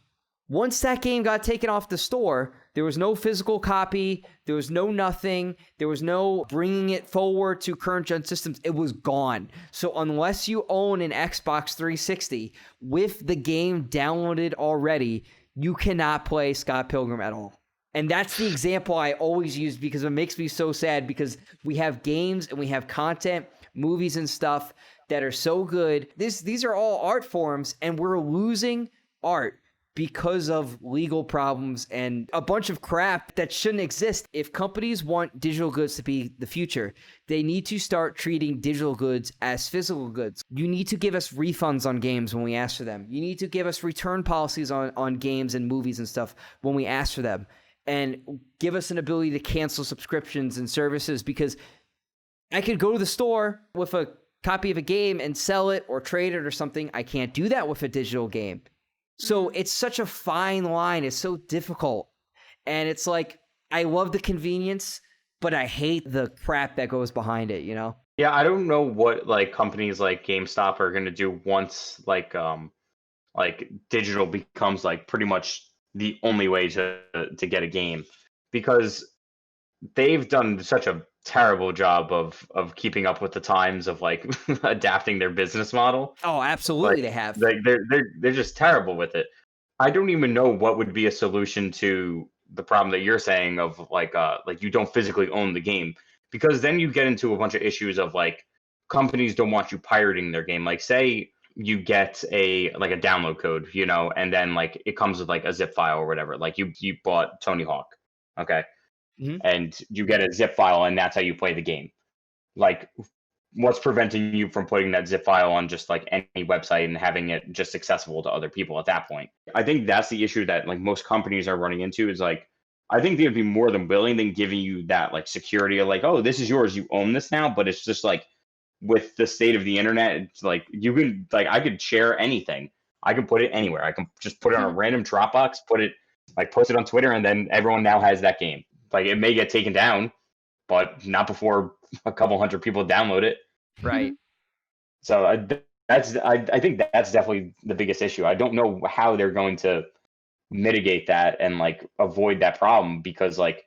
once that game got taken off the store, there was no physical copy, there was no nothing, there was no bringing it forward to current gen systems. It was gone. So unless you own an Xbox 360 with the game downloaded already, you cannot play Scott Pilgrim at all. And that's the example I always use because it makes me so sad, because we have games and we have content, movies and stuff that are so good. These are all art forms, and we're losing art because of legal problems and a bunch of crap that shouldn't exist. If companies want digital goods to be the future, they need to start treating digital goods as physical goods. You need to give us refunds on games when we ask for them. You need to give us return policies on games and movies and stuff when we ask for them. And give us an ability to cancel subscriptions and services, because I could go to the store with a copy of a game and sell it or trade it or something. I can't do that with a digital game. So it's such a fine line. It's so difficult. And it's like, I love the convenience, but I hate the crap that goes behind it, Yeah, I don't know what like companies like GameStop are going to do once like digital becomes like pretty much the only way to get a game, because they've done such a terrible job of keeping up with the times, of like adapting their business model. Oh, absolutely, they have. Like they're just terrible with it. I don't even know what would be a solution to the problem that you're saying of like you don't physically own the game, because then you get into a bunch of issues of like companies don't want you pirating their game. Like say you get a download code, and then like it comes with like a zip file or whatever. Like you bought Tony Hawk, okay? Mm-hmm. And you get a zip file, and that's how you play the game. Like, what's preventing you from putting that zip file on just like any website and having it just accessible to other people at that point? I think that's the issue that like most companies are running into, is like, I think they'd be more than willing than giving you that like security of like, oh, this is yours, you own this now. But it's just like, with the state of the internet, it's like you can like, I could share anything. I can put it anywhere. I can just put it on a random Dropbox, post it on Twitter, and then everyone now has that game. Like, it may get taken down, but not before a couple hundred people download it. Right. So I think that's definitely the biggest issue. I don't know how they're going to mitigate that and like avoid that problem, because like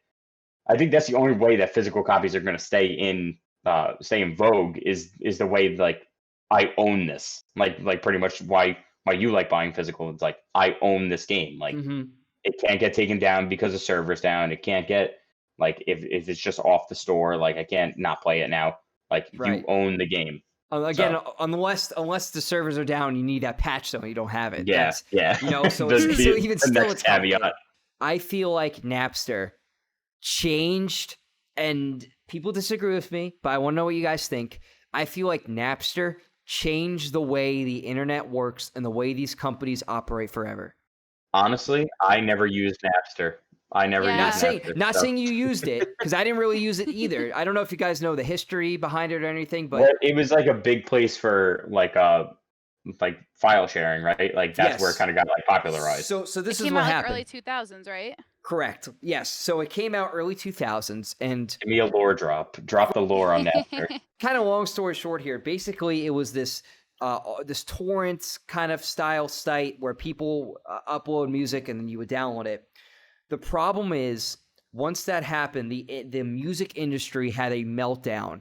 I think that's the only way that physical copies are going to stay in vogue is the way like I own this. Like pretty much why you like buying physical. It's like, I own this game. Like. Mm-hmm. It can't get taken down because the server's down. It can't get, like, if it's just off the store, like, I can't not play it now. Like, right. You own the game. Again, so, unless the servers are down, you need that patch, though, you don't have it. Yeah, yeah. So even still, it's caveat. I feel like Napster changed and People disagree with me, but I want to know what you guys think. I feel like Napster changed the way the internet works and the way these companies operate forever. Honestly, I never used Napster. I never Yeah. used Napster. Not so- saying you used it, because I didn't really use it either. I don't know if you guys know the history behind it or anything, but Well, it was like a big place for like file sharing, right? Like that's where it Yes. kind of got like popularized. so It this is came what out like happened. early 2000s, right? Correct. Yes. So it came out early 2000s, and Give me a lore drop. Drop the lore on Napster. kind of long story short here, basically it was this this torrent kind of style site where people upload music and then you would download it. The problem is, once that happened, the music industry had a meltdown.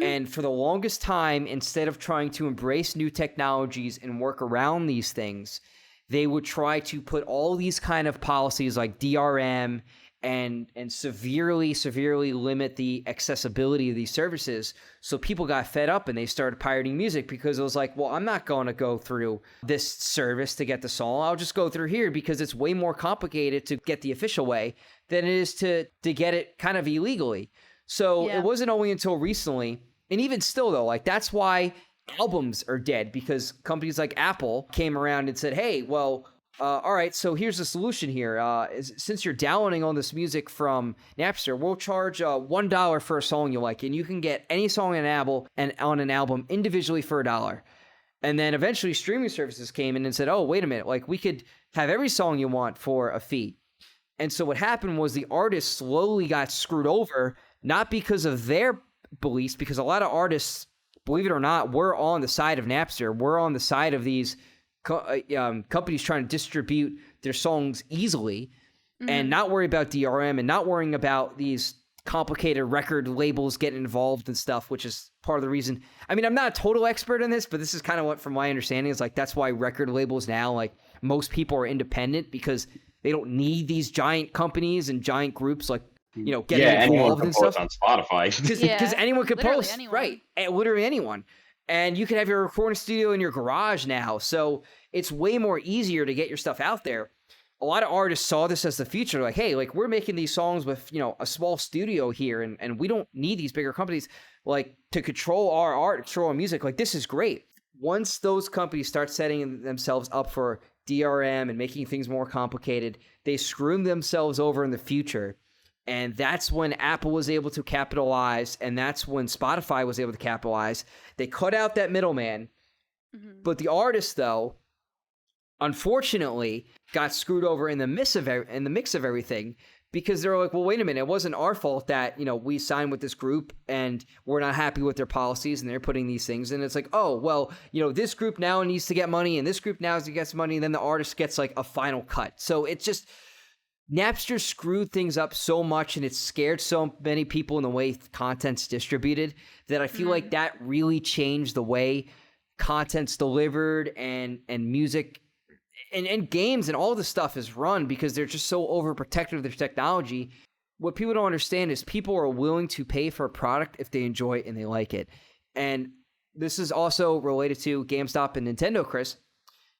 And for the longest time, instead of trying to embrace new technologies and work around these things, they would try to put all these kind of policies like DRM and severely limit the accessibility of these services. So people got fed up and they started pirating music, because it was like, well, I'm not going to go through this service to get the song. I'll just go through here, because it's way more complicated to get the official way than it is to get it kind of illegally. So Yeah. it wasn't only until recently, and even still though, like that's why albums are dead, because companies like Apple came around and said, hey, well, all right, so here's the solution here. Since you're downloading all this music from Napster, we'll charge $1 for a song you like, and you can get any song on an album individually for $1. And then eventually streaming services came in and said, oh, wait a minute, like we could have every song you want for a fee. And so what happened was the artists slowly got screwed over, not because of their beliefs, because a lot of artists, believe it or not, were on the side of Napster. We're on the side of these companies trying to distribute their songs easily and not worry about DRM and not worrying about these complicated record labels getting involved and stuff, which is part of the reason. I mean, I'm not a total expert in this, but this is kind of what, from my understanding, is like that's why record labels now, like most people are independent, because they don't need these giant companies and giant groups like, you know, getting involved and stuff. On Spotify. Because anyone could Literally post, anyone. right? Literally anyone. And you can have your recording studio in your garage now. So it's way more easier to get your stuff out there. A lot of artists saw this as the future. Like, hey, like we're making these songs with, you know, a small studio here, and we don't need these bigger companies like to control our art, control our music. Like, this is great. Once those companies start setting themselves up for DRM and making things more complicated, they screw themselves over in the future. And that's when Apple was able to capitalize, and that's when Spotify was able to capitalize. They cut out that middleman. But the artists, though, unfortunately, got screwed over in the mix of everything, because they're like, well, wait a minute, it wasn't our fault that, you know, we signed with this group and we're not happy with their policies and they're putting these things. And it's like, oh, well, you know, this group now needs to get money and this group now gets money, and then the artist gets like a final cut. So it's just, Napster screwed things up so much, and it scared so many people in the way content's distributed, that I feel like that really changed the way content's delivered and music and games and all this stuff is run, because they're just so overprotective of their technology. What people don't understand is people are willing to pay for a product if they enjoy it and they like it. And this is also related to GameStop and Nintendo, Chris,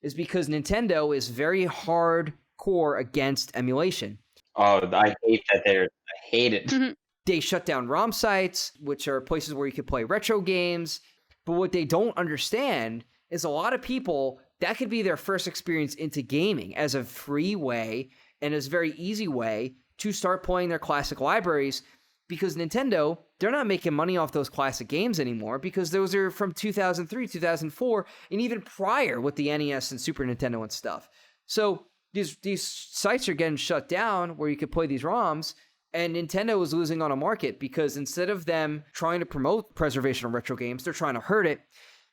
is because Nintendo is very hardcore against emulation. Oh, I hate that. I hate it. They shut down ROM sites, which are places where you could play retro games. But what they don't understand is a lot of people, that could be their first experience into gaming as a free way and as a very easy way to start playing their classic libraries, because Nintendo, they're not making money off those classic games anymore, because those are from 2003, 2004, and even prior with the NES and Super Nintendo and stuff. So these sites are getting shut down where you could play these ROMs, and Nintendo is losing on a market, because instead of them trying to promote preservation of retro games, they're trying to hurt it.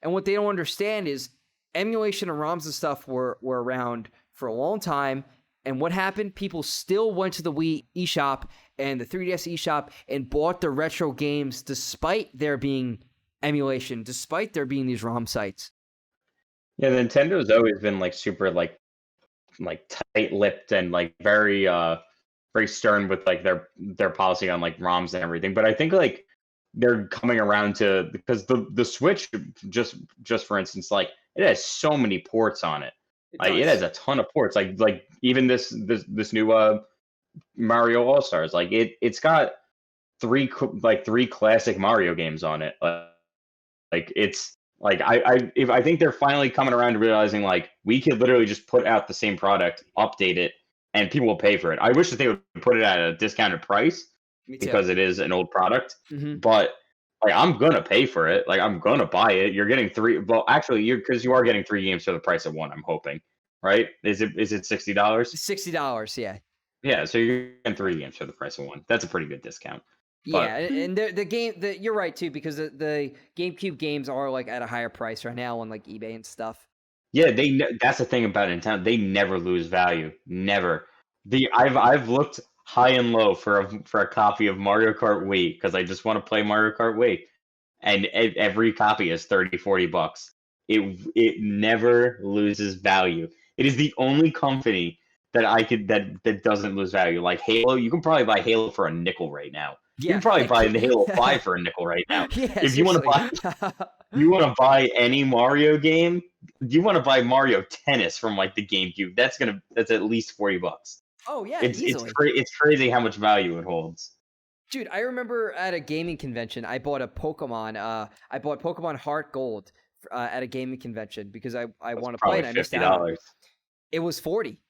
And what they don't understand is emulation and ROMs and stuff were around for a long time. And what happened? People still went to the Wii eShop and the 3DS eShop and bought the retro games despite there being emulation, despite there being these ROM sites. Yeah, Nintendo's always been like super like tight-lipped and like very stern with like their policy on like ROMs and everything. But I think like they're coming around to, because the Switch, just for instance, like it has so many ports on it. It has a ton of ports. Like even this new Mario All Stars, like it's got three classic Mario games on it. Like it's like I think they're finally coming around to realizing like we could literally just put out the same product, update it, and people will pay for it. I wish that they would put it at a discounted price Me too. because it is an old product. Hmm. But like I'm gonna pay for it. Like I'm gonna buy it. You're getting three. Well, actually, you are getting three games for the price of one. I'm hoping, right? Is it $60? $60, yeah. Yeah, so you're getting three games for the price of one. That's a pretty good discount. Yeah, But and you're right too, because the GameCube games are like at a higher price right now on like eBay and stuff. yeah, that's the thing about Nintendo. They never lose value. Never. I've looked high and low for a copy of Mario Kart Wii because I just want to play Mario Kart Wii, and every copy is 30, $40. It never loses value. It is the only company that I could that doesn't lose value. Like Halo, you can probably buy Halo for a nickel right now. You Yeah. can probably buy the Halo 5 for a nickel right now. Yeah, If you want to seriously. buy you want to buy any Mario game, you want to buy Mario Tennis from like the GameCube, that's at least $40. Oh yeah, It's easily. it's crazy how much value it holds. Dude, I remember at a gaming convention, I bought Pokemon Heart Gold at a gaming convention because I That's want to play probably and I missed out on it. $50. It was 40.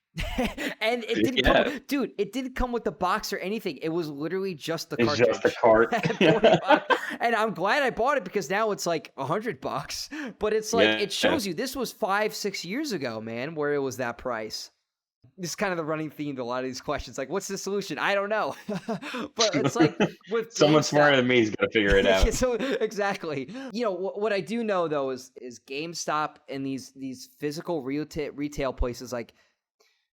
And it didn't Yeah, come, dude, it didn't come with the box or anything. It was literally just the it's just a cartridge cart. at 40 bucks. And I'm glad I bought it because now it's like $100. But it's like Yeah, it shows you this was 5-6 years ago, man, where it was that price. This is kind of the running theme to a lot of these questions. Like, what's the solution? I don't know. But it's like with someone GameStop. smarter than me is gonna figure it out. So exactly. You know what I do know though is GameStop and these physical retail places like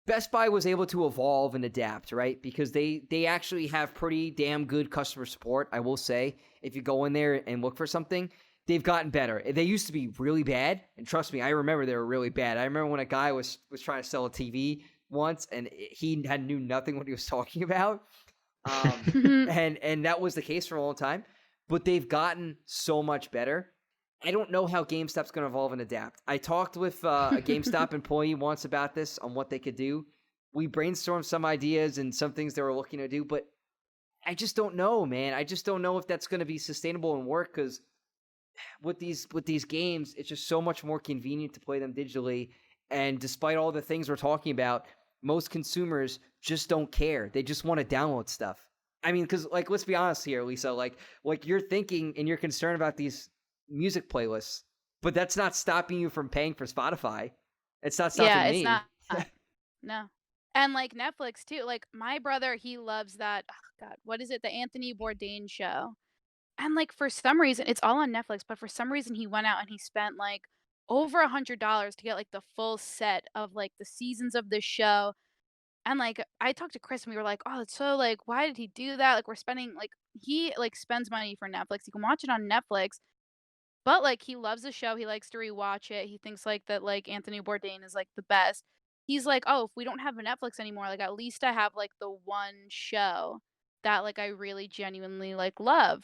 Best Buy was able to evolve and adapt, right? Because they actually have pretty damn good customer support. I will say, if you go in there and look for something, they've gotten better. They used to be really bad, and trust me, I remember they were really bad. I remember when a guy was trying to sell a TV once, and he knew nothing what he was talking about. And that was the case for a long time. But they've gotten so much better. I don't know how GameStop's going to evolve and adapt. I talked with a GameStop employee once about this on what they could do. We brainstormed some ideas and some things they were looking to do, but I just don't know, man. I just don't know if that's going to be sustainable and work because with these games, it's just so much more convenient to play them digitally. And despite all the things we're talking about, most consumers just don't care. They just want to download stuff. I mean, because like, let's be honest here, Lisa. Like you're thinking and you're concerned about these music playlists, but that's not stopping you from paying for Spotify. It's not stopping Yeah, it's me. not. No. And like Netflix too. Like my brother, he loves that. Oh God, what is it? The Anthony Bourdain show. And like for some reason, it's all on Netflix, but for some reason he went out and he spent like over $100 to get like the full set of like the seasons of the show. And like I talked to Chris and we were like, "Oh, it's so like why did he do that? Like we're spending like he like spends money for Netflix. You can watch it on Netflix, but, like, he loves the show, he likes to rewatch it, he thinks, like, that, like, Anthony Bourdain is, like, the best. He's like, "Oh, if we don't have a Netflix anymore, like, at least I have, like, the one show that, like, I really genuinely, like, love."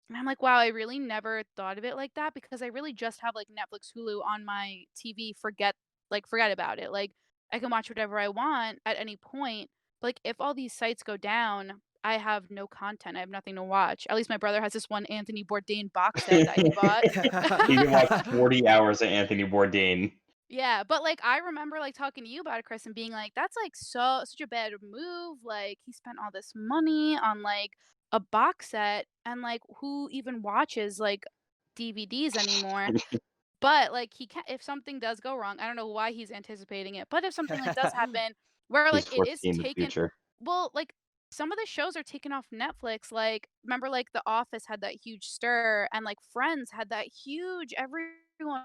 And I'm like, "Wow, I really never thought of it like that because I really just have, like, Netflix, Hulu on my TV, forget about it." Like, I can watch whatever I want at any point, but, like, if all these sites go down, I have no content, I have nothing to watch. At least my brother has this one Anthony Bourdain box set that he bought. You can watch 40 hours of Anthony Bourdain. Yeah, but, like, I remember, like, talking to you about it, Chris, and being like, "That's, like, such a bad move, like, he spent all this money on, like, a box set, and, like, who even watches, like, DVDs anymore?" But, like, he can if something does go wrong, I don't know why he's anticipating it, but if something, like, does happen where, He's like, it is foreseeing the taken future. well, like, some of the shows are taken off Netflix, like, remember, like, The Office had that huge stir, and, like, Friends had that huge everyone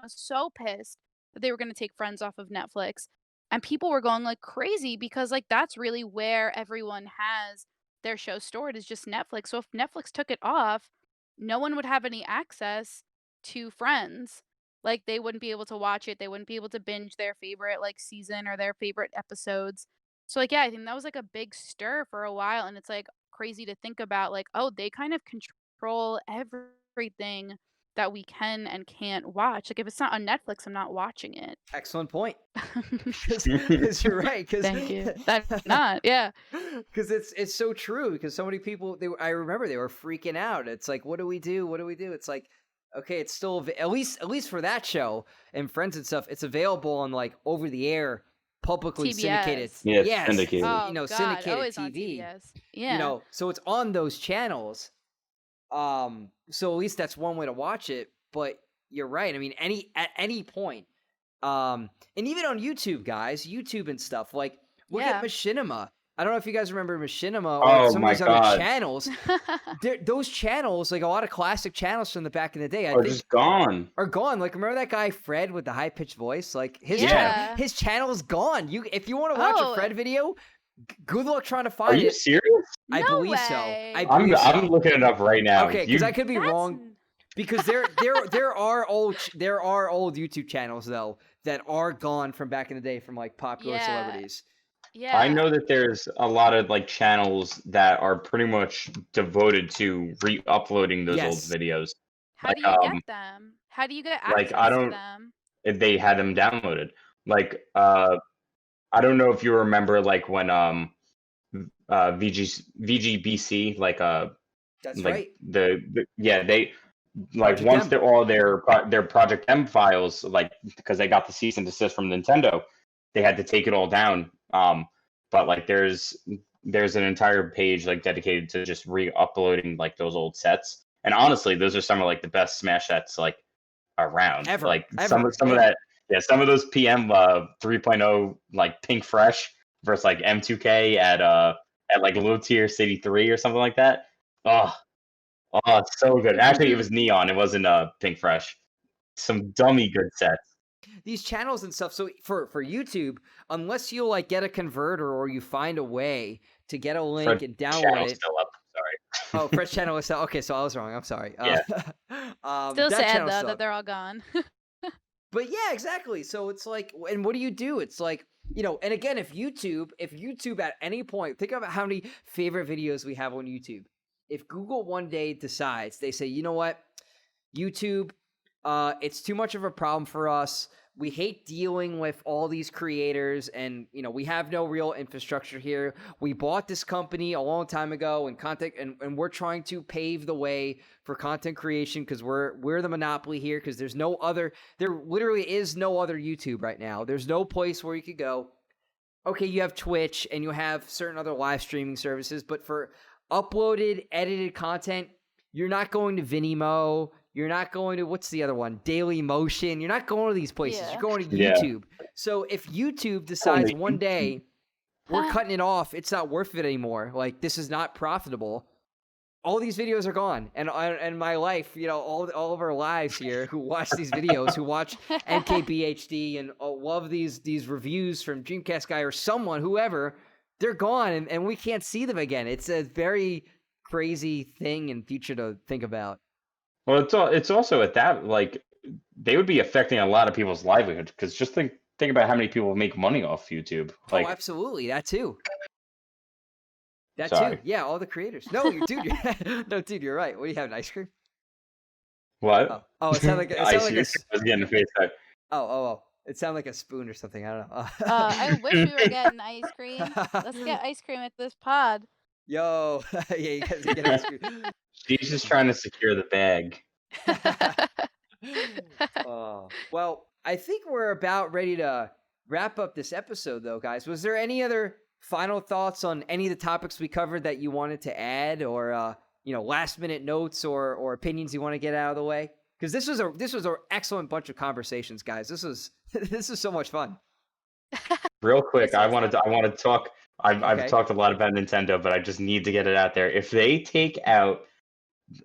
was so pissed that they were gonna take Friends off of Netflix, and people were going, like, crazy because, like, that's really where everyone has their show stored is just Netflix, so if Netflix took it off, no one would have any access to Friends. Like, they wouldn't be able to watch it, they wouldn't be able to binge their favorite, like, season or their favorite episodes. So, like, yeah, I think that was, like, a big stir for a while, and it's, like, crazy to think about, like, oh, they kind of control everything that we can and can't watch. Like, if it's not on Netflix, I'm not watching it. Excellent point. Because you're right. Thank you. That's not, yeah. Because it's so true. Because so many people, I remember they were freaking out. It's like, what do we do? What do we do? It's like, okay, it's still at least for that show and Friends and stuff. It's available on like over the air, publicly syndicated. TBS. Yeah, Yes, syndicated. Oh, you know, God. syndicated Oh, it's on TV. TBS. Yeah. You know, so it's on those channels. So at least that's one way to watch it. But you're right. I mean, at any point, and even on YouTube, guys, YouTube and stuff. Like, look at Machinima. I don't know if you guys remember Machinima or some of these other channels. Those channels, like a lot of classic channels from the back in the day, are just gone. Are gone. Like, remember that guy Fred with the high pitched voice? Like his channel's gone. If you want to watch a Fred video, good luck trying to find it. Are you serious? I No believe so. way. I'm looking it up right now. Okay, because I could be wrong. Because there are old YouTube channels though that are gone from back in the day from like popular celebrities. Yeah. I know that there's a lot of like channels that are pretty much devoted to re-uploading those old videos. How do you get them? How do you get access to them? They had them downloaded. Like I don't know if you remember like when VGBC That's like right. They like Project once M. they're all their Project M files, like because they got the cease and desist from Nintendo, they had to take it all down. But like there's an entire page like dedicated to just re-uploading like those old sets. And honestly, those are some of like the best Smash sets like around. Ever. Like some of that, some of those PM 3.0 like Pink Fresh versus like M2K at like Low Tier City 3 or something like that. Oh, it's so good. Actually, it was Neon. It wasn't Pink Fresh. Some dummy good sets. These channels and stuff. So for YouTube, unless you like get a converter or you find a way to get a link and download it. Still up. Sorry. Oh, Fresh channel is still okay. So I was wrong. I'm sorry. Yeah. Still sad though that they're all gone. But yeah, exactly. So it's like, and what do? It's like, you know, and again, if YouTube at any point, think about how many favorite videos we have on YouTube. If Google one day decides, they say, you know what, YouTube, it's too much of a problem for us. We hate dealing with all these creators, and you know we have no real infrastructure here. We bought this company a long time ago, and we're trying to pave the way for content creation because we're the monopoly here. Because there literally is no other YouTube right now. There's no place where you could go. Okay, you have Twitch and you have certain other live streaming services, but for uploaded, edited content, you're not going to Vimeo. You're not going to, what's the other one? Daily Motion. You're not going to these places. You're going to YouTube. So if YouTube decides one day we're cutting it off, it's not worth it anymore. Like, this is not profitable. All these videos are gone. And my life, you know, all of our lives here who watch these videos, who watch NKBHD and love these reviews from Dreamcast Guy or someone, whoever, they're gone and we can't see them again. It's a very crazy thing in future to think about. Well, it's also at that, like, they would be affecting a lot of people's livelihood because just think about how many people make money off YouTube. Like, oh, absolutely, that too. Sorry. Too. Yeah, all the creators. No, dude, you're right. What do you have? An ice cream? What? Oh, it sounded like I was getting a face cut. Oh. It sounded like a spoon or something. I don't know. I wish we were getting ice cream. Let's get ice cream at this pod. Yo, yeah, you guys can get ice cream. She's just trying to secure the bag. Well, I think we're about ready to wrap up this episode, though, guys. Was there any other final thoughts on any of the topics we covered that you wanted to add, or last minute notes or opinions you want to get out of the way? Because this was an excellent bunch of conversations, guys. This is so much fun. Real quick, I want to talk. I've talked a lot about Nintendo, but I just need to get it out there. If they take out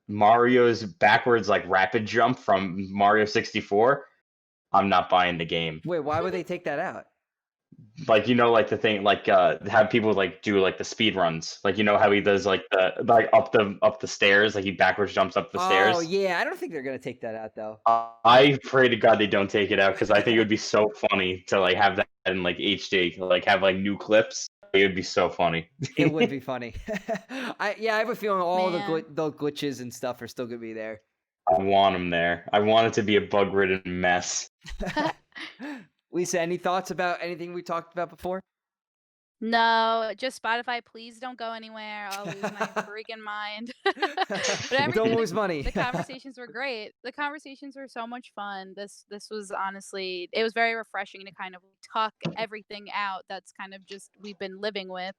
Mario's backwards like rapid jump from Mario 64, I'm not buying the game. Wait, why would they take that out? Like, like the thing, like have people like do like the speed runs, like how he does like up the stairs, like he backwards jumps up the stairs. Oh yeah, I don't think they're gonna take that out though. I pray to God they don't take it out because I think it would be so funny to like have that in like HD, like have like new clips. It would be so funny. It would be funny. I have a feeling all the glitches and stuff are still gonna be there. I want him there. I want it to be a bug-ridden mess. Lisa, any thoughts about anything we talked about before? No, just Spotify, please don't go anywhere. I'll lose my freaking mind. But Don't everything, lose money. the conversations were great. The conversations were so much fun. This was honestly, it was very refreshing to kind of talk everything out that's kind of just we've been living with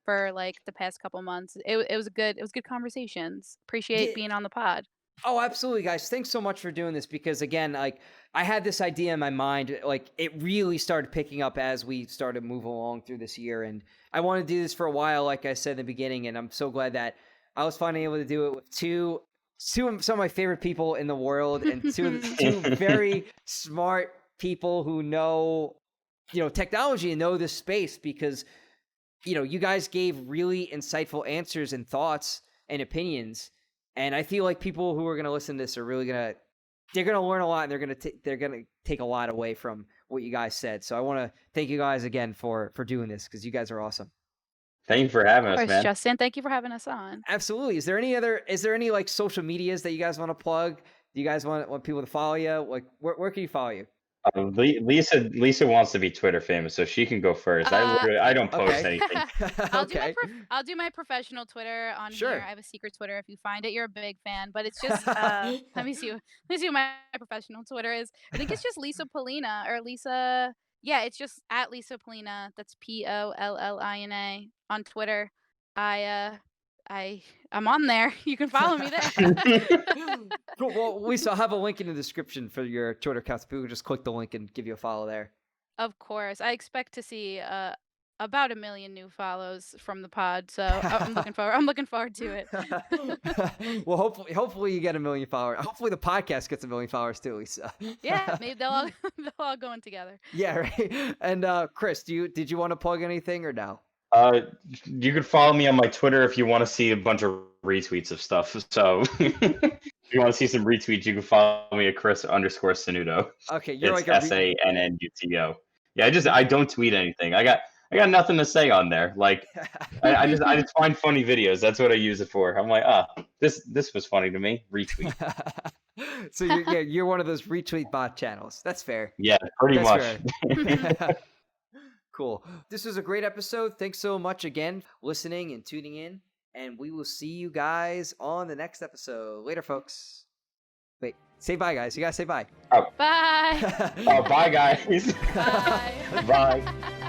for like the past couple months. It was good conversations. Yeah. Appreciate being on the pod. Oh, absolutely, guys. Thanks so much for doing this because, again, like I had this idea in my mind, like it really started picking up as we started moving along through this year. And I want to do this for a while, like I said in the beginning. And I'm so glad that I was finally able to do it with two of some of my favorite people in the world and two very smart people who know, technology and know this space because, you guys gave really insightful answers and thoughts and opinions. And I feel like people who are going to listen to this are really they're going to learn a lot, and they're going to take a lot away from what you guys said. So I want to thank you guys again for doing this because you guys are awesome. Thank you for having Of us, course, man. Justin, thank you for having us on. Absolutely. Is there any like social medias that you guys want to plug? Do you guys want people to follow you? Like where can you follow you? Lisa wants to be Twitter famous, so she can go first. I don't post Okay. anything. Okay. I'll do my professional Twitter on Sure. here. I have a secret Twitter. If you find it, you're a big fan. But it's just let me see. Let me see what my professional Twitter is. I think it's just Lisa Pollina or Lisa. Yeah, it's just at Lisa Pollina. That's Pollina on Twitter. I'm on there. You can follow me there. Cool. Well, Lisa, I'll have a link in the description for your Twitter account. So people can just click the link and give you a follow there. Of course, I expect to see about 1 million new follows from the pod. So I'm looking forward. I'm looking forward to it. Well, hopefully you get 1 million followers. Hopefully the podcast gets 1 million followers too, Lisa. Yeah, maybe they'll all go in together. Yeah, right. And Chris, did you want to plug anything or no? You could follow me on my Twitter if you want to see a bunch of retweets of stuff. So if you want to see some retweets, you can follow me at Chris_Sannuto. Okay, you're It's like SANNUTO. Yeah, I don't tweet anything. I got nothing to say on there. Like I just find funny videos. That's what I use it for. I'm like, this was funny to me. Retweet. So you're one of those retweet bot channels. That's fair. Yeah, pretty much. Fair. Cool. This was a great episode. Thanks so much again for listening and tuning in. And we will see you guys on the next episode. Later, folks. Wait, say bye, guys. You gotta say bye. Bye. Oh, bye, guys. Bye. Bye.